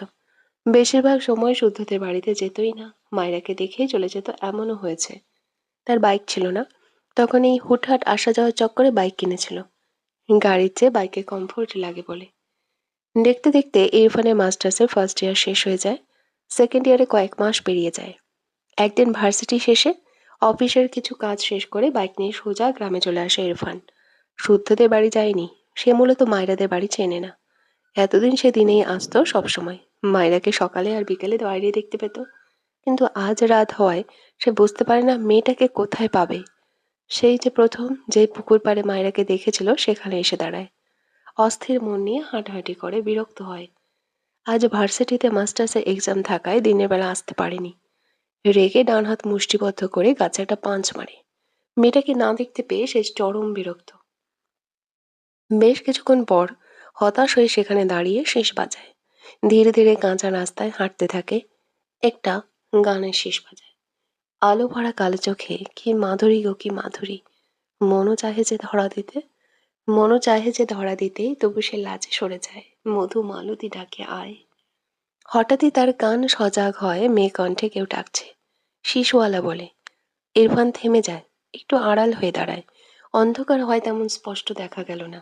বেশিরভাগ সময় শুদ্ধদের বাড়িতে যেতই না, মায়রাকে দেখেই চলে যেত, এমনও হয়েছে। তার বাইক ছিল না, তখন এই হুটহাট আসা যাওয়ার চক্করে বাইক কিনেছিল। গাড়ির চেয়ে বাইকে কমফোর্ট লাগে বলে। দেখতে দেখতে ইরফানের মাস্টার্সের ফার্স্ট ইয়ার শেষ হয়ে যায়। সেকেন্ড ইয়ারে কয়েক মাস পেরিয়ে যায়। একদিন ভার্সিটি শেষে অফিসের কিছু কাজ শেষ করে বাইক নিয়ে সোজা গ্রামে চলে আসে ইরফান। শুদ্ধদের বাড়ি যায়নি, সে মূলত মায়রাদের বাড়ি চেনে না। এতদিন সে দিনেই আসতো সবসময়। মায়রাকে সকালে আর বিকেলে বাইরে দেখতে পেত। কিন্তু আজ রাত হওয়ায় সে বুঝতে পারে না মেয়েটাকে কোথায় পাবে। সেই যে প্রথম যে পুকুর পাড়ে মায়রাকে দেখেছিল সেখানে এসে দাঁড়ায়। অস্থির মন নিয়ে হাঁটাহাঁটি করে বিরক্ত হয়। আজ ভার্সিটিতে মাস্টার্সের এক্সাম থাকায় দিনের বেলা আসতে পারেনি। রেগে ডান হাত মুষ্টিবদ্ধ করে গাছে একটা পাঁচ মারে। মেয়েটাকে না দেখতে পেয়ে সে চরম বিরক্ত। বেশ কিছুক্ষণ পর হতাশ হয়ে সেখানে দাঁড়িয়ে শেষ বাজায়। ধীরে ধীরে কাঁচা রাস্তায় হাঁটতে থাকে। একটা গানের শেষ বাজায়। আলো ভরা কালো চোখে কি মাধুরী গো কি মাধুরী। মনও চাহে যে ধরা দিতে, মনও চাহে যে ধরা দিতে, তবু সে লাজে সরে যায়। মধু মালতী ডাকে আয়। হঠাৎই তার কান সজাগ হয়, মেয়ে কণ্ঠে কেউ ডাকছে। শিশুওয়ালা বলে। ইরফান থেমে যায়, একটু আড়াল হয়ে দাঁড়ায়। অন্ধকার হয় তেমন স্পষ্ট দেখা গেল না,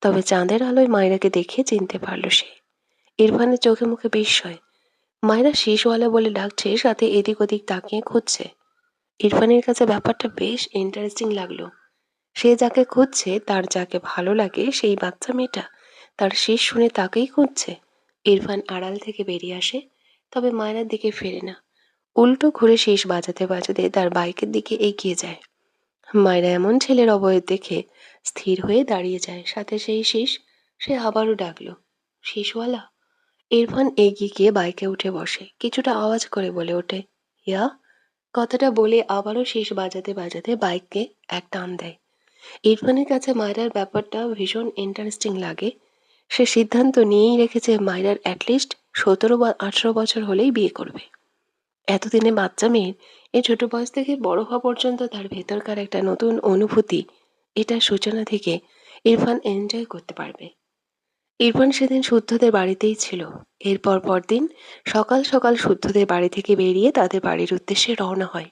তবে চাঁদের আলোয় মায়রাকে দেখে চিনতে পারল সে। ইরফানের চোখে মুখে বিস্ময়। মায়রা শিশুওয়ালা বলে ডাকছে, সাথে এদিক ওদিক তাকিয়ে খুঁজছে। ইরফানের কাছে ব্যাপারটা বেশ ইন্টারেস্টিং লাগলো। সে যাকে খুঁজছে, তার যাকে ভালো লাগে, সেই বাচ্চা মেয়েটা তার শেষ শুনে তাকেই খুঁজছে। ইরফান আড়াল থেকে বেরিয়ে আসে, তবে মায়রার দিকে ফেরে না। উল্টো ঘুরে শেষ বাজাতে বাজাতে তার বাইকের দিকে এগিয়ে যায়। মায়রা এমন ছেলের অবয়ব দেখে স্থির হয়ে দাঁড়িয়ে যায়, সাথে সেই শীষ। সে আবারও ডাকলো, শিশওয়ালা। ইরফান এগিয়ে গিয়ে বাইকে উঠে বসে, কিছুটা আওয়াজ করে বলে ওঠে, ইয়া। কথাটা বলে আবারও শীষ বাজাতে বাজাতে বাইককে এক টান দেয়। ইরফানের কাছে মায়রার ব্যাপারটা ভীষণ ইন্টারেস্টিং লাগে। সে সিদ্ধান্ত নিয়েই রেখেছে মায়রার অ্যাটলিস্ট 17 বা 18 বছর হলেই বিয়ে করবে। এতদিনে বাচ্চা মেয়ের এই ছোট বয়স থেকে বড় হওয়া পর্যন্ত তার ভেতরকার একটা নতুন অনুভূতি, এটার সূচনা থেকে ইরফান এনজয় করতে পারবে। ইরফান সেদিন শুদ্ধদের বাড়িতেই ছিল। এরপর পরদিন সকাল সকাল শুদ্ধদের বাড়ি থেকে বেরিয়ে তাদের বাড়ির উদ্দেশ্যে রওনা হয়।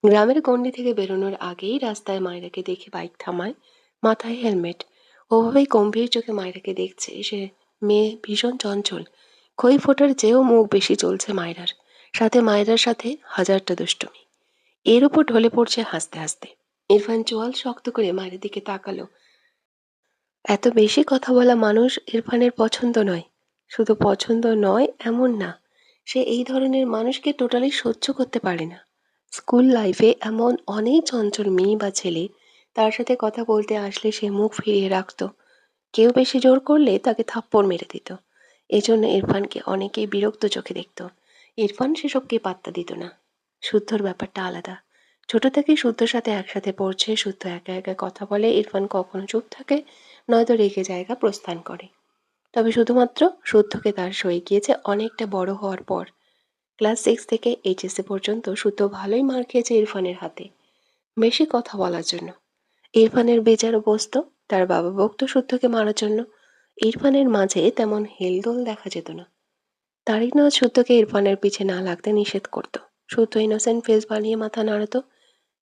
গ্রামের গণ্ডি থেকে বেরোনোর আগেই রাস্তায় মায়রাকে দেখে বাইক থামায়, মাথায় হেলমেট। ওভাবেই গম্ভীর চোখে মায়রাকে দেখছে সে। মেয়ে ভীষণ চঞ্চল, খই ফোটার চেয়েও মুখ বেশি চলছে মায়রার। সাথে মায়রার সাথে হাজারটা দুষ্টুমি। এর উপর ঢলে পড়ছে হাসতে হাসতে। ইরফান চোয়াল শক্ত করে মায়ের দিকে তাকালো। এত বেশি কথা বলা মানুষ ইরফানের পছন্দ নয়। শুধু পছন্দ নয় এমন না, সে এই ধরনের মানুষকে টোটালি সহ্য করতে পারে না। স্কুল লাইফে এমন অনেক চঞ্চল মেয়ে বা ছেলে তার সাথে কথা বলতে আসলে সে মুখ ফিরিয়ে রাখত। কেউ বেশি জোর করলে তাকে থাপ্পড় মেরে দিত। এজন্য ইরফানকে অনেকেই বিরক্ত চোখে দেখত। ইরফান সেসবকে পাত্তা দিত না। শুদ্ধর ব্যাপারটা আলাদা। ছোট থেকেই শুদ্ধর সাথে একসাথে পড়ছে, শুদ্ধ একা একা কথা বলে, ইরফান কখনো চুপ থাকে, নয়তো রেগে জায়গা প্রস্থান করে। তবে শুধুমাত্র শুদ্ধকে তার সয়ে গিয়েছে অনেকটা বড় হওয়ার পর। ক্লাস 6 থেকে এইচএসসি পর্যন্ত শুদ্ধ ভালোই মার খেয়েছে ইরফানের হাতে, বেশি কথা বলার জন্য। ইরফানের বেচারও বসতো, তার বাবা বকতো শুদ্ধকে মারার জন্য। ইরফানের মাঝে তেমন হেলদোল দেখা যেত না। তারই না শুদ্ধকে ইরফানের পিছে না লাগতে নিষেধ করতো। শুদ্ধ ইনোসেন্ট ফেস বানিয়ে মাথা নাড়াতো,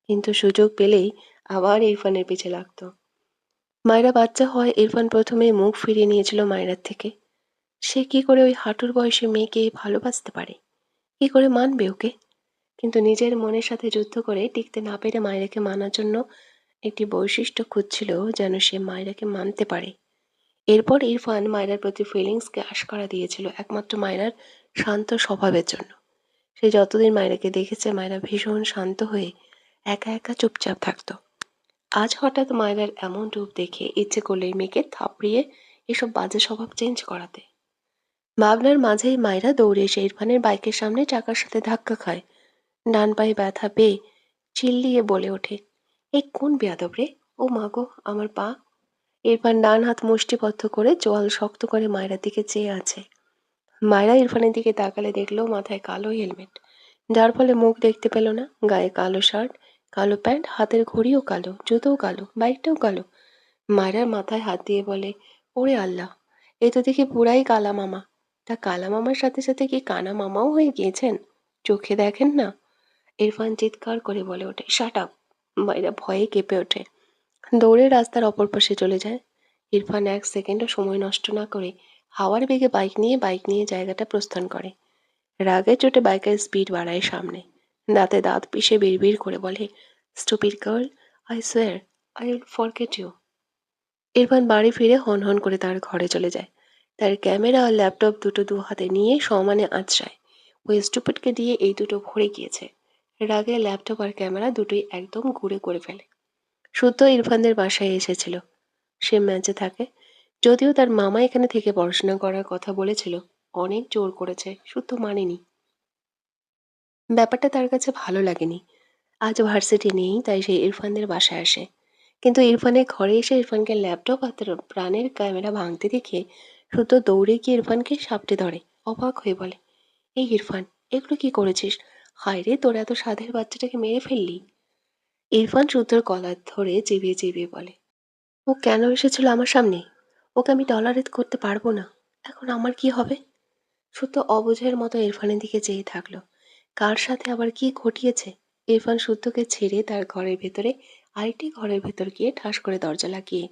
কিন্তু সুযোগ পেলেই আবার ইরফানের পিছে লাগতো। মায়রা বাচ্চা হয় ইরফান প্রথমে মুখ ফিরিয়ে নিয়েছিল মায়রার থেকে। সে কি করে ওই হাঁটুর বয়সী মেয়েকে ভালোবাসতে পারে? কি করে মানবে ওকে? কিন্তু নিজের মনের সাথে যুদ্ধ করে টিকতে না পেরে মায়রাকে মানার জন্য একটি বৈশিষ্ট্য খুঁজছিল, যেন সে মায়রাকে মানতে পারে। এরপর ইরফান মায়রার প্রতি ফিলিংসকে আশকারা দিয়েছিল একমাত্র মায়রার শান্ত স্বভাবের জন্য। সে যতদিন মায়রাকে দেখেছে মায়রা ভীষণ শান্ত হয়ে একা একা চুপচাপ থাকতো। আজ হঠাৎ মায়রার এমন রূপ দেখে ইচ্ছে করলো এই মেয়েকে থাপড়িয়ে এসব বাজে স্বভাব চেঞ্জ করাতে। ভাবনার মাঝেই মায়রা দৌড়ে এসে ইরফানের বাইকের সামনে চাকার সাথে ধাক্কা খায়। ডান পায়ে ব্যথা পেয়ে চিল্লিয়ে বলে ওঠে, এই কোন বেয়াদব রে! ও মা গো, আমার পা! ইরফান ডান হাত মুষ্টিবদ্ধ করে চোয়াল শক্ত করে মায়রার দিকে চেয়ে আছে। মায়রা ইরফানের দিকে তাকালে দেখলো মাথায় কালো হেলমেট, যার ফলে মুখ দেখতে পেল না। গায়ে কালো শার্ট, কালো প্যান্ট, হাতের ঘড়িও কালো, জুতোও কালো, বাইকটাও কালো। মায়রার মাথায় হাত দিয়ে বলে, ওরে আল্লাহ, এ তো দেখি পুরাই কালা মামা। তা কালা মামার সাথে সাথে কি কানা মামাও হয়ে গিয়েছেন? চোখে দেখেন না? ইরফান চিৎকার করে বলে ওঠে, শাট আপ! মায়রা ভয়ে কেঁপে ওঠে, দৌড়ে রাস্তার অপর পাশে চলে যায়। ইরফান এক সেকেন্ডও সময় নষ্ট না করে হাওয়ার বেগে বাইক নিয়ে জায়গাটা প্রস্থান করে। রাগে চোটে বাইকের স্পিড বাড়ায় সামনে। দাঁতে দাঁত পিষে বিড়বিড় করে বলে, stupid girl, I swear I will forget you. Irfan বাড়ি ফিরে হন হন করে তার ঘরে চলে যায়। তার ক্যামেরা আর ল্যাপটপ দুটো দু হাতে নিয়ে সমানে আঁচড়ায়। ওই স্টুপিডকে দিয়ে এই দুটো ভরে গিয়েছে। রাগে ল্যাপটপ আর ক্যামেরা দুটোই একদম গুঁড়ে করে ফেলে। শুদ্ধ ইরফানদের বাসায় এসেছিল। সে ম্যাচে থাকে। যদিও তার মামা এখানে থেকে পড়াশোনা করার কথা বলেছিল, অনেক জোর করেছে, শুদ্ধ মানেনি। ব্যাপারটা তার কাছে ভালো লাগেনি। আজ ভার্সিটি নেই, তাই সে ইরফানদের বাসায় আসে। কিন্তু ইরফানের ঘরে এসে ইরফানকে ল্যাপটপ আর তার প্রাণের ক্যামেরা ভাঙতে দেখে শুদ্ধ দৌড়ে গিয়ে ইরফানকে সাপটে ধরে। অবাক হয়ে বলে, এই ইরফান, এগুলো কি করেছিস? হায় রে, তোর এত সাধের বাচ্চাটাকে মেরে ফেললি! ইরফান শুদ্ধর কলার ধরে চিবিয়ে চিবিয়ে বলে, ও কেন এসেছিল আমার সামনে? ওকে আমি টলারেট করতে পারবো না। এখন আমার কি হবে? শুদ্ধ অবুঝের মতো ইরফানের দিকে চেয়ে থাকলো। কার সাথে আবার কি ঘটিয়েছে? ইরফান শুদ্ধকে ছেড়ে তার ঘরের ভেতরে আরেকটি ঘরের ভেতর গিয়ে ঠাস করে দরজা লাগিয়ে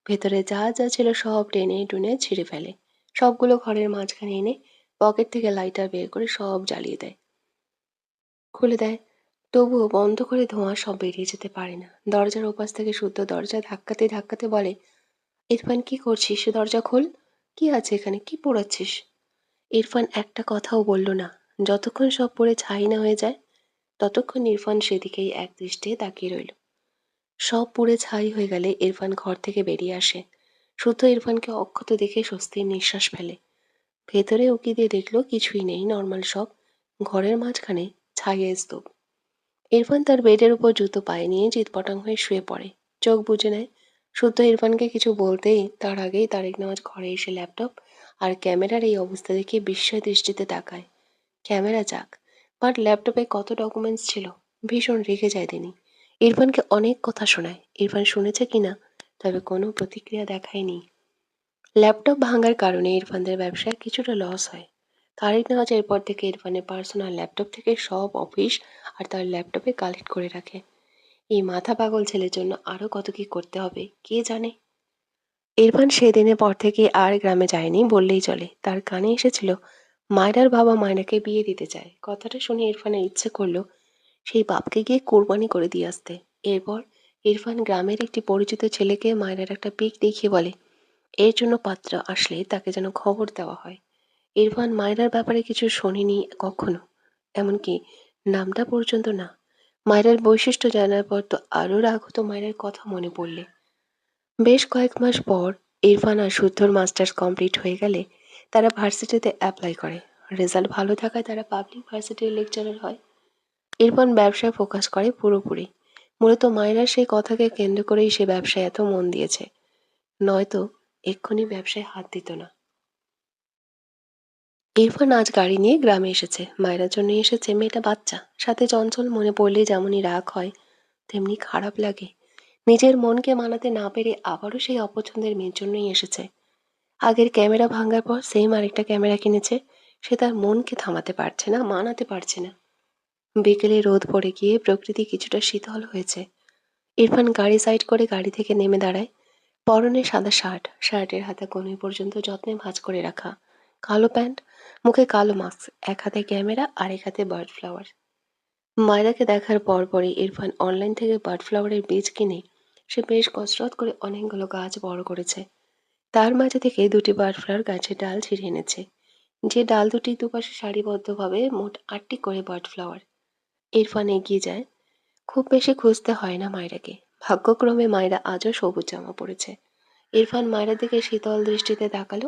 ভেতরে যা যা ছিল সব টেনে টুনে ছিঁড়ে ফেলে। সবগুলো ঘরের মাঝখানে এনে পকেট থেকে লাইটার বের করে সব জ্বালিয়ে দেয়, খুলে দেয়। তবুও বন্ধ করে ধোঁয়া সব বেরিয়ে যেতে পারে না। দরজার ওপাশ থেকে শুদ্ধ দরজা ধাক্কাতে ধাক্কাতে বলে, ইরফান কি করছিস? দরজা খোল! কি আছে এখানে? কি পোড়াচ্ছিস? ইরফান একটা কথাও বলল না। যতক্ষণ সব পড়ে ছাই না হয়ে যায় ততক্ষণ ইরফান সেদিকেই একদৃষ্টে তাকিয়ে রইল। সব পুড়ে ছাই হয়ে গেলে ইরফান ঘর থেকে বেরিয়ে আসে। শুদ্ধ ইরফানকে অক্ষত দেখে স্বস্তির নিঃশ্বাস ফেলে। ভেতরে উকি দিয়ে দেখলো কিছুই নেই, নর্মাল সব। ঘরের মাঝখানে ছাইয়ের স্তূপ। ইরফান তার বেডের উপর জুতো পায়ে নিয়ে চিৎপটাং হয়ে শুয়ে পড়ে। চোখ বুজে নেয়। শুদ্ধ ইরফানকে কিছু বলতেই তার আগেই তারেক নেওয়াজ ঘরে এসে ল্যাপটপ আর ক্যামেরার এই অবস্থা দেখে বিস্ময় দৃষ্টিতে তাকায়। ক্যামেরা যাক, বাট ল্যাপটপে কত ডকুমেন্টস ছিল। ভীষণ রেগে যায় তিনি। ইরফানকে অনেক কথা শোনায়। ইরফান শুনেছে কিনা, তবে কোনো প্রতিক্রিয়া দেখায়নি। ল্যাপটপ ভাঙার কারণে ইরফানদের ব্যবসায় কিছুটা লস হয়। তারেক নেওয়াজ এরপর থেকে ইরফানের পার্সোনাল ল্যাপটপ থেকে সব অফিস আর তার ল্যাপটপে কালেক্ট করে রাখে। এই মাথা পাগল ছেলের জন্য আরো কত কি করতে হবে কে জানে। ইরফান সেদিনের পর থেকে আর গ্রামে যায়নি বললেই চলে। তার কানে এসেছিল মায়রার বাবা মায়রাকে বিয়ে দিতে চায়। কথাটা শুনে ইরফানের ইচ্ছে করলো সেই বাপকে গিয়ে কোরবানি করে দিয়ে আসতে। এরপর ইরফান গ্রামের একটি পরিচিত ছেলেকে মায়রার একটা পিক দেখিয়ে বলে এর জন্য পাত্র আসলে তাকে যেন খবর দেওয়া হয়। ইরফান মায়রার ব্যাপারে কিছু শোনেনি কখনো, এমনকি নামটা পর্যন্ত না। মায়রার বৈশিষ্ট্য জানার পর তো আরও রাগ হতো মায়রার কথা মনে পড়লে। বেশ কয়েক মাস পর ইরফান আর শুদ্ধর মাস্টার্স কমপ্লিট হয়ে গেলে তারা ভার্সিটিতে অ্যাপ্লাই করে। রেজাল্ট ভালো থাকায় তারা পাবলিক ভার্সিটির লেকচারার হয়। ইরফান ব্যবসায় ফোকাস করে পুরোপুরি। মূলত মায়রার সেই কথাকে কেন্দ্র করেই সে ব্যবসায় এত মন দিয়েছে, নয়তো এক্ষুনি ব্যবসায় হাত দিত না। ইরফান আজ গাড়ি নিয়ে গ্রামে এসেছে। মায়েরার জন্য এসেছে। মেয়েটা বাচ্চা, সাথে চঞ্চল, মনে পড়লেই যেমনই রাগ হয় তেমনি খারাপ লাগে। নিজের মনকে মানাতে না পেরে আবারও সেই অপছন্দের মেয়ের জন্যই এসেছে। আগের ক্যামেরা ভাঙার পর সেম আরেকটা ক্যামেরা কিনেছে। সে তার মনকে থামাতে পারছে না, মানাতে পারছে না। বিকেলে রোদ পড়ে গিয়ে প্রকৃতি কিছুটা শীতল হয়েছে। ইরফান গাড়ি সাইড করে গাড়ি থেকে নেমে দাঁড়ায়। পরনে সাদা শার্ট, শার্টের হাতা কনুই পর্যন্ত যত্নে ভাঁজ করে রাখা, কালো প্যান্ট, মুখে কালো মাস্ক, এক হাতে ক্যামেরা আর এক হাতে বার্ড ফ্লাওয়ার। মায়রাকে দেখার পরপরই ইরফান অনলাইন থেকে বার্ড ফ্লাওয়ারের বীজ কিনে সে বেশ কসরত করে অনেকগুলো গাছ বড় করেছে। তার মাঝে থেকে দুটি বার্ড ফ্লাওয়ার গাছের ডাল ছিঁড়ে এনেছে। যে ডাল দুটি দুপাশে সারিবদ্ধভাবে মোট ৮টি করে বার্ড ফ্লাওয়ার। ইরফান এগিয়ে যায়। খুব বেশি খুঁজতে হয় না মায়রাকে। ভাগ্যক্রমে মায়রা আজও সবুজ জামা পরেছে। ইরফান মায়রার দিকে শীতল দৃষ্টিতে তাকালো।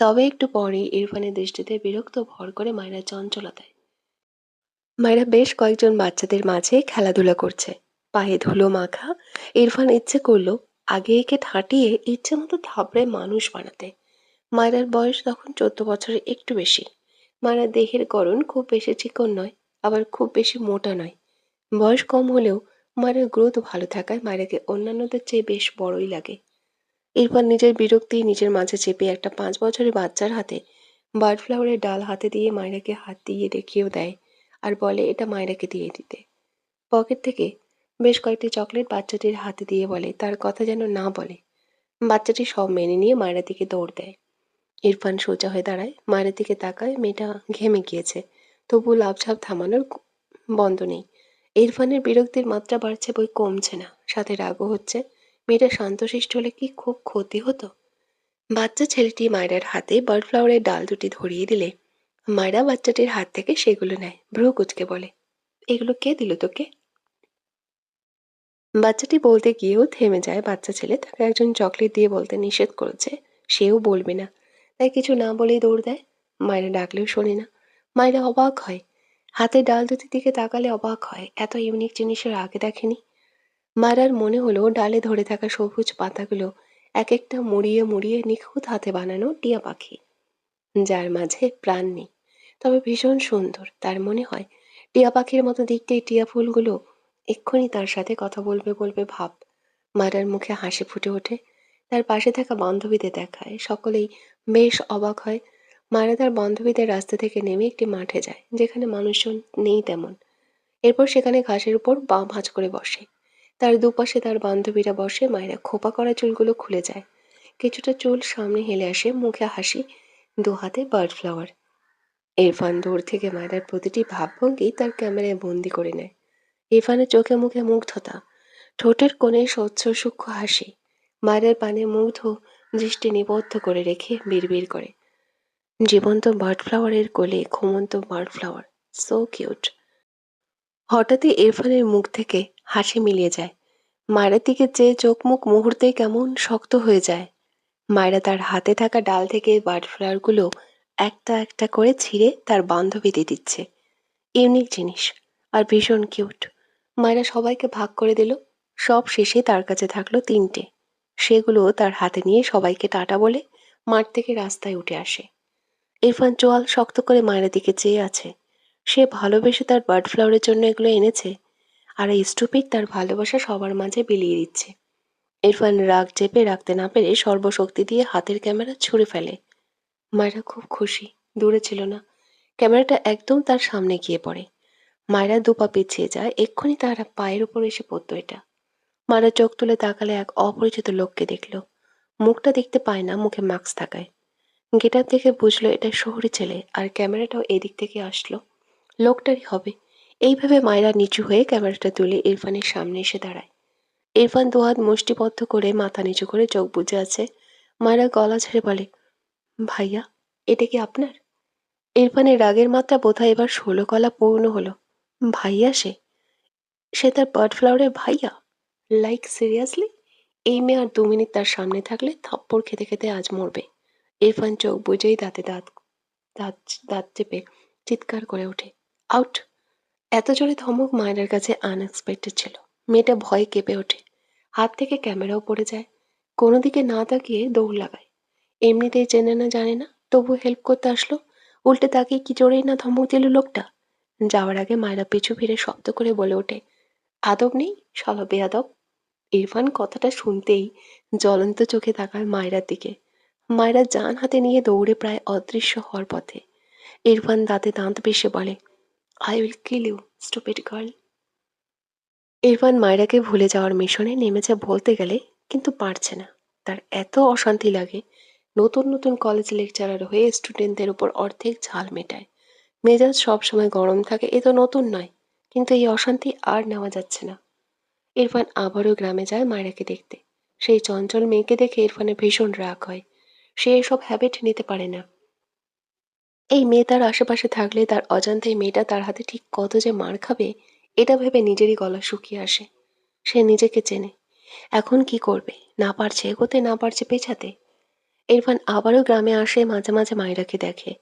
তবে একটু পরেই ইরফানের দৃষ্টিতে বিরক্ত ভর করে মায়রার চঞ্চলতায়। মায়রা বেশ কয়েকজন বাচ্চাদের মাঝে খেলাধুলা করছে, পায়ে ধুলো মাখা। ইরফান ইচ্ছে করলো আগে একে ঠাঁটিয়ে ইচ্ছে মতো থাবড়ে মানুষ বানাতে। মায়রার বয়স তখন 14 বছরের একটু বেশি। মায়রার দেহের গড়ন খুব বেশি চিকন নয়, আবার খুব বেশি মোটা নয়। বয়স কম হলেও মায়ের গ্রোথ ভালো থাকায় মায়েরাকে অন্যান্যদের চেয়ে বেশ বড়ই লাগে। এরপর নিজের বিরক্তি নিজের মাঝে চেপে একটা 5 বছরের বাচ্চার হাতে বার্ড ফ্লাওয়ারের ডাল হাতে দিয়ে মায়েরাকে হাত দিয়ে দেখিয়েও দেয় আর বলে এটা মায়েরাকে দিয়ে দিতে। পকেট থেকে বেশ কয়েকটি চকলেট বাচ্চাটির হাতে দিয়ে বলে তার কথা যেন না বলে। বাচ্চাটি সব মেনে নিয়ে মায়েরার দিকে দৌড় দেয়। ইরফান সোজা হয়ে দাঁড়ায়, মায়ের দিকে তাকায়। মেয়েটা ঘেমে গিয়েছে, তবু লাফঝাপ থামানোর বন্ধ নেই। ইরফানের বিরক্তির মাত্রা বাড়ছে বই কমছে না, সাথে রাগও হচ্ছে। মেয়েটা শান্তশিষ্ট হলে কি খুব ক্ষতি হতো। বাচ্চা ছেলেটি মায়রার হাতে বার্ড ফ্লাওয়ারের ডাল দুটি ধরিয়ে দিলে মায়রা বাচ্চাটির হাত থেকে সেগুলো নেয়, ভ্রু কুচকে বলে এগুলো কে দিল তোকে। বাচ্চাটি বলতে গিয়েও থেমে যায়। বাচ্চা ছেলে তাকে একজন চকলেট দিয়ে বলতে নিষেধ করেছে, সেও বলবে না, তাই কিছু না বলেই দৌড় দেয়। মায়েরা ডাকলেও শোনে না। মায়েরা অবাক হয়, হাতে ডাল দুটির দিকে তাকালে অবাক হয়, এত ইউনিক জিনিসের আগে দেখেনি। মারার মনে হলো ডালে ধরে থাকা সবুজ পাতাগুলো এক একটা মুড়িয়ে মুড়িয়ে নিখুঁত হাতে বানানো টিয়া পাখি, যার মাঝে প্রাণ নেই, তবে ভীষণ সুন্দর। তার মনে হয় টিয়া পাখির মতো দেখতে এই টিয়া ফুলগুলো এক্ষুনি তার সাথে কথা বলবে বলবে ভাব। মারার মুখে হাসি ফুটে ওঠে। তার পাশে থাকা বান্ধবীদের দেখায়, সকলেই বেশ অবাক হয়। মারা তার বান্ধবীদের রাস্তা থেকে নেমে একটি মাঠে যায় যেখানে মানুষজন নেই তেমন। এরপর সেখানে ঘাসের উপর বাম ভাঁজ করে বসে। তার দুপাশে তার বান্ধবীরা বসে। মায়েরা খোপা করা চুলগুলো খুলে যায়, কিছুটা চুল সামনে হেলে আসে, মুখে হাসি, দু হাতে বার্ড ফ্লাওয়ার। ইরফান দূর থেকে মায়েরার প্রতিটি ভাবভঙ্গি তার ক্যামেরায় বন্দি করে নেয়। ইরফানের চোখে মুখে মুগ্ধতা, ঠোঁটের কোণে স্বচ্ছ সূক্ষ্ম হাসি। মায়ের পানে মুগ্ধ দৃষ্টি নিবদ্ধ করে রেখে বিড়বিড় করে জীবন্ত বার্ড ফ্লাওয়ারের কোলে ঘুমন্ত বার্ড ফ্লাওয়ার, সো কিউট। হঠাৎই ইরফানের মুখ থেকে হাসি মিলিয়ে যায়। মায়ের দিকে চেয়ে চোখ মুখ মুহূর্তেই কেমন শক্ত হয়ে যায়। মায়েরা তার হাতে থাকা ডাল থেকে বার্ড ফ্লাওয়ারগুলো একটা একটা করে ছিঁড়ে তার বান্ধবীতে দিচ্ছে। ইউনিক জিনিস আর ভীষণ কিউট। মায়েরা সবাইকে ভাগ করে দিল। সব শেষে তার কাছে থাকলো তিনটে। সেগুলো তার হাতে নিয়ে সবাইকে টাটা বলে মাঠ থেকে রাস্তায় উঠে আসে। ইরফান চোয়াল শক্ত করে মায়ের দিকে চেয়ে আছে। সে ভালোবেসে তার বার্ড ফ্লাওয়ারের জন্য এগুলো এনেছে, আর এই স্টুপিড তার ভালোবাসা সবার মাঝে বিলিয়ে দিচ্ছে। ইরফান রাগ চেপে রাখতে না পেরে সর্বশক্তি দিয়ে হাতের ক্যামেরা ছুঁড়ে ফেলে। মায়েরা খুব খুশি। দূরে ছিল না, ক্যামেরাটা একদম তার সামনে গিয়ে পড়ে। মায়েরা দুপা পিছিয়ে যায়, এক্ষুনি তার পায়ের উপর এসে পড়তো এটা। মায়েরা চোখ তুলে তাকালে এক অপরিচিত লোককে দেখল। মুখটা দেখতে পায় না, মুখে মাস্ক থাকায়। গেটআপ দেখে বুঝলো এটা শহুরে ছেলে, আর ক্যামেরাটাও এদিক থেকে আসলো, লোকটারই হবে। এইভাবে মায়েরা নিচু হয়ে ক্যামেরাটা তুলে ইরফানের সামনে এসে দাঁড়ায়। ইরফান দুহাত মুষ্টিবদ্ধ করে মাথা নিচু করে চোখ বুজে আছে। মায়েরা গলা ছেড়ে বলে, ভাইয়া, এটা কি আপনার? ইরফানের রাগের মাত্রা বোধহয় এবার 16 গলা পূর্ণ হলো। ভাইয়া সে? সে তার বার্ড ফ্লাওয়ারের ভাইয়া? Like seriously? এই মেয়ে আর 2 মিনিট তার সামনে থাকলে থাপ্পড় খেতে খেতে আজ মরবে। ইরফান চোখ বুজেই দাঁতে দাঁত দাঁত দাঁত চেপে চিৎকার করে ওঠে, আউট! এত জোরে ধমক মায়ের কাছে আনএক্সপেক্টেড ছিল। মেয়েটা ভয়ে কেঁপে ওঠে। হাত থেকে ক্যামেরাও পড়ে যায়। কোনো দিকে না তাকিয়ে দৌড় লাগায়। এমনিতেই চেনে না জানে না, তবু হেল্প করতে আসলো। উল্টে তাকিয়ে কি জোরেই না ধমক দিল লোকটা। যাওয়ার আগে মায়েরা পিছু ফিরে শব্দ করে বলে ওঠে, আদব নেই শালা বেয়াদব। ইরফান কথাটা শুনতেই জ্বলন্ত চোখে তাকায় মায়রার দিকে। মায়রা জান হাতে নিয়ে দৌড়ে প্রায় অদৃশ্য হওয়ার পথে। ইরফান দাঁতে দাঁত পিষে বলে, I will kill you, stupid girl. Irfan মায়রাকে ভুলে যাওয়ার মিশনে নেমেছে বলতে গেলে, কিন্তু পারছে না। তার এত অশান্তি লাগে। নতুন নতুন কলেজ লেকচারার হয়ে স্টুডেন্টদের উপর অর্ধেক ঝাল মেটায়। মেজাজ সবসময় গরম থাকে, এ তো নতুন নয়, কিন্তু এই অশান্তি আর নেওয়া যাচ্ছে না। ইরফান আবারও গ্রামে যায় মায়রাকে দেখতে। সেই চঞ্চল মেয়েকে দেখে ইরফানের ভীষণ রাগ হয়। সে এসব হ্যাবিট নিতে পারে না। এই মেয়ে তার আশেপাশে থাকলে তার অজান্তেই মেয়েটা তার হাতে ঠিক কত যে মার খাবে, এটা ভেবে নিজেরই গলা শুকিয়ে আসে। সে নিজেকে চেনে। এখন কি করবে? না পারছে এগোতে, না পারছে পেছাতে। ইরফান আবারও গ্রামে আসে, মাঝে মাঝে মায়রাকে দেখে।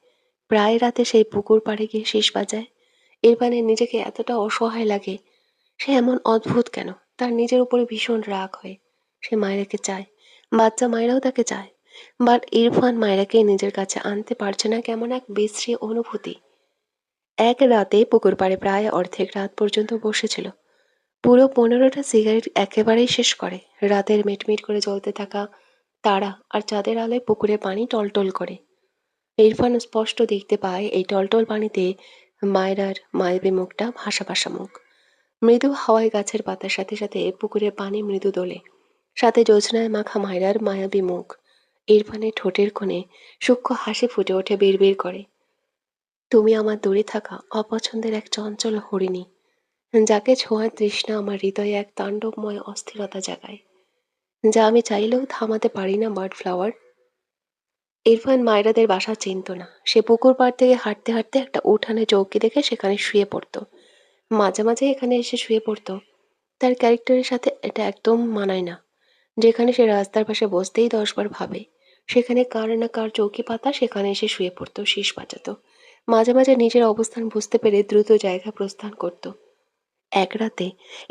প্রায় রাতে সেই পুকুর পাড়ে গিয়ে শীষ বাজায়। ইরফানের নিজেকে এতটা অসহায় লাগে। সে এমন অদ্ভুত কেন? তার নিজের উপরে ভীষণ রাগ হয়। সে মায়রাকে চায়। বাচ্চা মায়রাও তাকে চায়। বাট ইরফান মায়রাকে নিজের কাছে আনতে পারছে না, কেমন এক বিশ্রী অনুভূতি। এক রাতে পুকুর পাড়ে প্রায় অর্ধেক রাত পর্যন্ত বসেছিল। পুরো 15টা সিগারেট একেবারেই শেষ করে। রাতের মিটমিট করে জ্বলতে থাকা তারা আর চাঁদের আলোয় পুকুরে পানি টলটল করে। ইরফান স্পষ্ট দেখতে পায় এই টলটল পানিতে মায়রার মায়াবী মুখটা, ভাসা ভাসা মুখ। মৃদু হাওয়ায় গাছের পাতার সাথে সাথে পুকুরের পানি মৃদু দোলে। সাথে জ্যোৎস্নায় মাখা মায়রার মায়াবী মুখ। ইরফানের ঠোঁটের কোণে সূক্ষ্ম হাসি ফুটে ওঠে, বিড়বিড় করে, তুমি আমার দূরে থাকা অপছন্দের এক চঞ্চল হরিণী, যাকে ছোঁয়ার তৃষ্ণা আমার হৃদয়ে এক তাণ্ডবময় অস্থিরতা জাগায়, যা আমি চাইলেও থামাতে পারি না বার্ড ফ্লাওয়ার। ইরফান মায়রাদের বাসা চিনত না। সে পুকুর পাড় থেকে হাঁটতে হাঁটতে একটা উঠানে চৌকি দেখে সেখানে শুয়ে পড়তো। মাঝে মাঝে এখানে এসে শুয়ে পড়তো। তার ক্যারেক্টারের সাথে এটা একদম মানায় না। যেখানে সে রাস্তার পাশে বসতেই 10 বার ভাবে, সেখানে কার না কার চৌকি পাতা, সেখানে এসে শুয়ে পড়তো, শীষ বাজাতো। মাঝে মাঝে নিজের অবস্থান বুঝতে পেরে দ্রুত জায়গা প্রস্থান করত। এক রাতে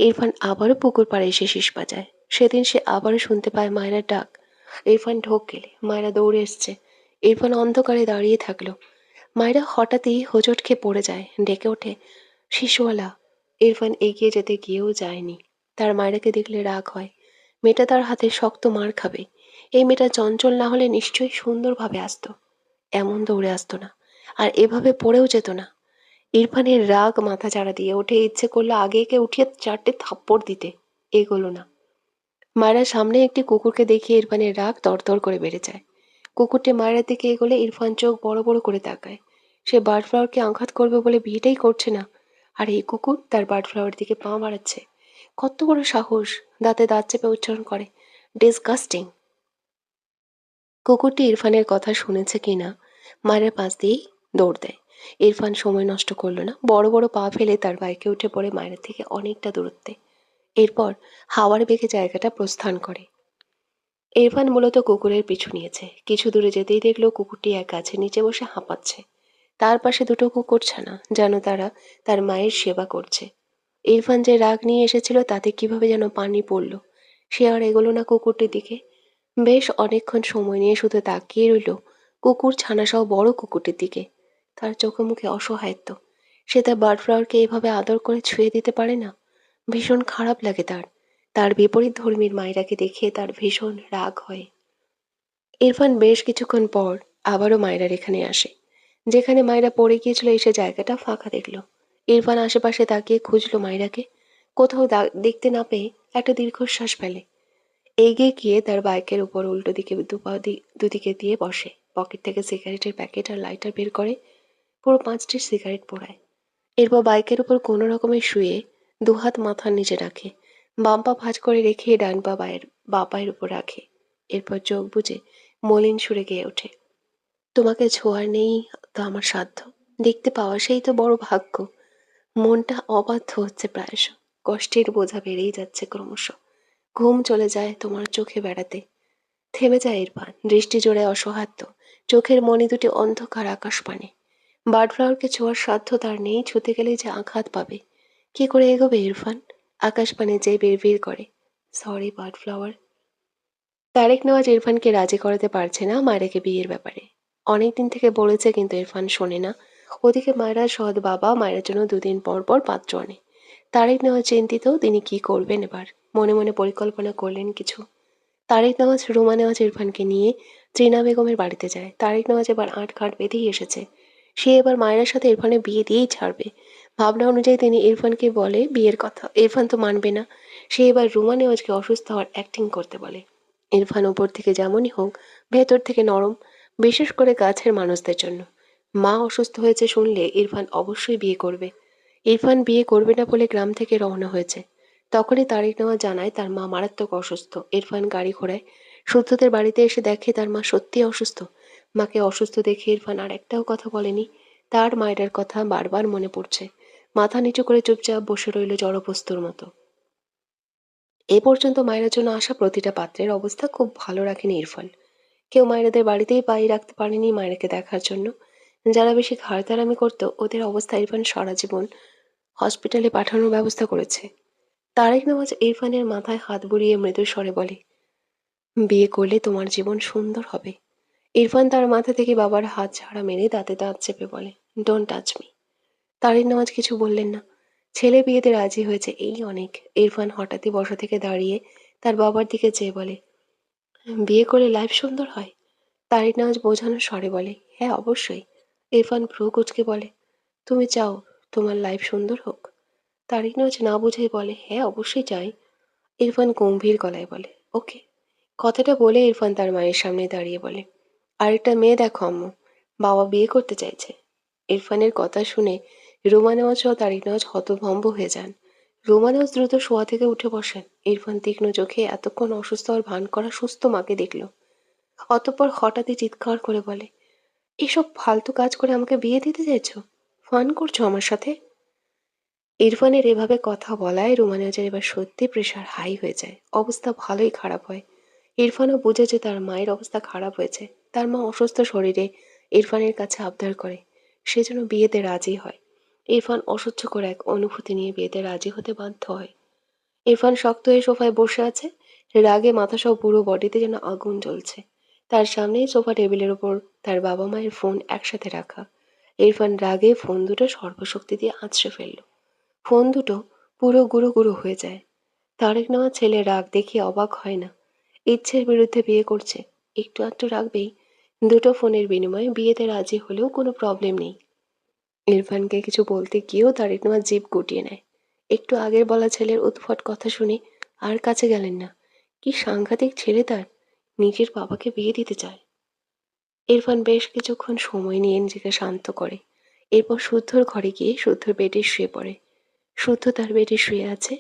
ইরফান আবারও পুকুর পাড়ে এসে শীষ বাজায়। সেদিন সে আবারও শুনতে পায় মায়েরার ডাক। ইরফান ঢোক গেলে মায়েরা দৌড়ে এসছে। ইরফান অন্ধকারে দাঁড়িয়ে থাকলো। মায়েরা হঠাৎই হোঁচট খেয়ে পড়ে যায়, ডেকে ওঠে, শিশুওয়ালা। ইরফান এগিয়ে যেতে গিয়েও যায়নি। তার মায়েরাকে দেখলে রাগ হয়। মেয়েটা তার হাতে শক্ত মার খাবে। এই মেয়েটা চঞ্চল না হলে নিশ্চয়ই সুন্দরভাবে আসতো। এমন দৌড়ে আসতো না, আর এভাবে পড়েও যেত না। ইরফানের রাগ মাথা চাড়া দিয়ে ওঠে, ইচ্ছে করলো আগে একে উঠিয়ে 4টে থাপ্পড় দিতে। এগোলো না। মায়ের সামনে একটি কুকুরকে দেখিয়ে ইরফানের রাগ তরতর করে বেড়ে যায়। কুকুরটি মায়ের দিকে এগোলে ইরফান চোখ বড় বড় করে তাকায়। সে বার্ড ফ্লাওয়ারকে আঘাত করবে বলে বিয়েটাই করছে না, আর এই কুকুর তার বার্ড ফ্লাওয়ার দিকে পা বাড়াচ্ছে। কত বড় সাহস! দাঁতে দাঁত চেপে উচ্চারণ করে, ডিসগাস্টিং। কুকুরটি ইরফানের কথা শুনেছে কিনা মায়ের পাশ দিয়েই দৌড় দেয়। ইরফান সময় নষ্ট করলো না, বড় বড় পা ফেলে তার বাইকে উঠে পড়ে মায়ের থেকে অনেকটা দূরত্বে। এরপর হাওয়ার বেগে জায়গাটা প্রস্থান করে। ইরফান মূলত কুকুরের পিছু নিয়েছে। কিছু দূরে যেতেই দেখলো কুকুরটি এক গাছের নিচে বসে হাঁপাচ্ছে। তার পাশে দুটো কুকুরছানা, যেন তারা তার মায়ের সেবা করছে। ইরফান যে রাগ নিয়ে এসেছিল তাতে কিভাবে যেন পানি পড়ল। সে আর এগোলো না কুকুরটির দিকে। বেশ অনেকক্ষণ সময় নিয়ে শুধু তাকিয়ে রইল কুকুর ছানাসহ বড় কুকুরটির দিকে। তার চোখে মুখে অসহায়ত্ব। সে তার বার্ডফ্লাওয়ারকে এভাবে আদর করে ছুঁয়ে দিতে পারে না। ভীষণ খারাপ লাগে তার। তার বিপরীত ধর্মীর মায়েরাকে দেখে তার ভীষণ রাগ হয়। ইরফান বেশ কিছুক্ষণ পর আবারও মায়রার এখানে আসে। যেখানে মায়রা পড়ে গিয়েছিল এসে জায়গাটা ফাঁকা দেখল। ইরফান আশেপাশে তাকিয়ে খুঁজল মায়রাকে। কোথাও দেখতে না পেয়ে একটা দীর্ঘশ্বাস ফেলে। এগিয়ে গিয়ে তার বাইকের উপর উল্টো দিকে দুদিকে দিয়ে বসে। পকেট থেকে সিগারেটের প্যাকেট আর লাইটার বের করে পুরো 5টি সিগারেট পোড়ায়। এরপর বাইকের উপর কোনো রকমে শুয়ে দুহাত মাথার নিচে রাখে। বাম পা ভাঁজ করে রেখে ডান পা বা পায়ের উপর রাখে। এরপর চোখ বুজে মলিন সুরে গেয়ে ওঠে, তোমাকে ছোঁয়ার নেই তো আমার সাধ্য, দেখতে পাওয়া সেই তো বড় ভাগ্য। মনটা অবাধ্য হচ্ছে প্রায়শ, কষ্টের বোঝা বেড়েই যাচ্ছে ক্রমশ। ঘুম চলে যায় তোমার চোখে বেড়াতে। থেমে যায় ইরফান, দৃষ্টি জোড়ায় অসহায়ত্ব। চোখের মণি দুটি অন্ধকার আকাশ পানে। বার্ডফ্লাওয়ারকে ছোঁয়ার সাধ্য তার নেই, ছুতে গেলেই যে আঘাত পাবে। কি করে এগোবে ইরফান? আকাশ পানে যেয়ে বিড়বিড় করে, সরি বার্ডফ্লাওয়ার। তারেক নেওয়াজ ইরফানকে রাজি করাতে পারছে না মায়রাকে বিয়ের ব্যাপারে। অনেকদিন থেকে বলেছে কিন্তু ইরফান শোনে না। ওদিকে মায়রার সৎ বাবা মায়ের জন্য 2 দিন পর পর পাত্র আনে। তারেক নেওয়াজ চিন্তিত তিনি কি করবেন এবার। মনে মনে পরিকল্পনা করলেন কিছু। তারেক নেওয়াজ রুমা নেওয়াজ ইরফানকে নিয়ে ত্রিনা বেগমের বাড়িতে যায়। তারেক নেওয়াজ এবার আটঘাট বেঁধেই এসেছে। সে এবার মায়ের সাথে ইরফানের বিয়ে দিয়েই ছাড়বে। ভাবনা অনুযায়ী তিনি ইরফানকে বলে বিয়ের কথা। ইরফান তো মানবে না। সে এবার রুমা নেওয়াজকে অসুস্থ হওয়ার অ্যাক্টিং করতে বলে। ইরফান ওপর থেকে যেমনই হোক ভেতর থেকে নরম, বিশেষ করে কাছের মানুষদের জন্য। মা অসুস্থ হয়েছে শুনলে ইরফান অবশ্যই বিয়ে করবে। ইরফান বিয়ে করবে না বলে গ্রাম থেকে রওনা হয়েছে। তখনই তারিক নেওয়া জানায় তার মা মারাত্মক অসুস্থ। ইরফান গাড়ি ঘোড়ায় শুদ্ধদের বাড়িতে এসে দেখে তার মা সত্যি অসুস্থ। মাকে অসুস্থ দেখে ইরফান আর একটাও কথা বলেনি। তার মায়ের কথা বারবার মনে পড়ছে। মাথা নিচু করে চুপচাপ বসে রইল জড়বস্তুর মতো। এ পর্যন্ত মায়ের জন্য আসা প্রতিটা পাত্রের অবস্থা খুব ভালো রাখেনি ইরফান। কেউ মায়েরাদের বাড়িতেই পায়ে রাখতে পারেনি মায়েরাকে দেখার জন্য। যারা বেশি ঘাড়তারামি করতো ওদের অবস্থা ইরফান সারা জীবন হসপিটালে পাঠানোর ব্যবস্থা করেছে। তারেক নওয়াজ ইরফানের মাথায় হাত বুলিয়ে মৃদু স্বরে বলে, বিয়ে করলে তোমার জীবন সুন্দর হবে। ইরফান তার মাথা থেকে বাবার হাত ঝাড়া মেরে দাঁতে দাঁত চেপে বলে, don't touch me. Tareq Nawaz কিছু বললেন না। ছেলে বিয়েতে রাজি হয়েছে এই অনেক। ইরফান হঠাৎই বসা থেকে দাঁড়িয়ে তার বাবার দিকে চেয়ে বলে, বিয়ে করলে লাইফ সুন্দর হয়? তারেক নওয়াজ বোঝানোর স্বরে বলে, হ্যাঁ অবশ্যই। ইরফান ভ্রু কুঁচকে বলে, তুমি চাও তোমার লাইফ সুন্দর হোক? তারেক নওয়াজ না বুঝেই বলে, হ্যাঁ অবশ্যই চাই। ইরফান গম্ভীর গলায় বলে, ওকে। কথাটা বলে ইরফান তার মায়ের সামনে দাঁড়িয়ে বলে, আরেকটা মেয়ে দেখো আম্মু, বাবা বিয়ে করতে চাইছে। ইরফানের কথা শুনে রোমা নেওয়াজ সহ তারিক নেওয়াজ হতভম্ব হয়ে যান। রোমা নেওয়াজ দ্রুত শোয়া থেকে উঠে বসেন। ইরফান তীক্ষ্ণ চোখে এতক্ষণ অসুস্থ আর ভান করা সুস্থ মাকে দেখল। অতঃপর হঠাৎই চিৎকার করে বলে, এসব ফালতু কাজ করে আমাকে বিয়ে দিতে চাইছো? ফান করছো আমার সাথে? ইরফানের এভাবে কথা বলায় রুমা নেওয়াজের এবার সত্যি প্রেশার হাই হয়ে যায়। অবস্থা ভালোই খারাপ হয়। ইরফানও বুঝে যে তার মায়ের অবস্থা খারাপ হয়েছে। তার মা অসুস্থ শরীরে ইরফানের কাছে আবদার করে সে যেন বিয়েতে রাজি হয়। ইরফান অসহ্য করে এক অনুভূতি নিয়ে বিয়েতে রাজি হতে বাধ্য হয়। ইরফান শক্ত হয়ে সোফায় বসে আছে। রাগে মাথা সহ পুরো বডিতে যেন আগুন জ্বলছে। তার সামনেই সোফা টেবিলের উপর তার বাবা মায়ের ফোন একসাথে রাখা। ইরফান রাগে ফোন দুটো সর্বশক্তি দিয়ে আঁচড়ে ফেলল। ফোন দুটো পুরো গুঁড়ো গুঁড়ো হয়ে যায়। তারেক নেওয়া ছেলে রাগ দেখে অবাক হয় না। ইচ্ছের বিরুদ্ধে বিয়ে করছে, একটু আধটু রাখবেই। দুটো ফোনের বিনিময়ে বিয়েতে রাজি হলেও কোনো প্রবলেম নেই। ইরফানকে কিছু বলতে গিয়েও তারেক নেওয়া জিভ গুটিয়ে নেয়। একটু আগের বলা ছেলের উদ্ভট কথা শুনে আর কাছে গেলেন না। কি সাংঘাতিক ছেলে তার, নিজের বাবাকে বিয়ে দিতে চায়। ইরফান বেশ কিছুক্ষণ সময় নিয়ে নিজেকে শান্ত করে। এরপর শুদ্ধর ঘরে গিয়ে শুদ্ধর বেডে শুয়ে পড়ে। শুদ্ধ তার বেডে শুয়ে আছে।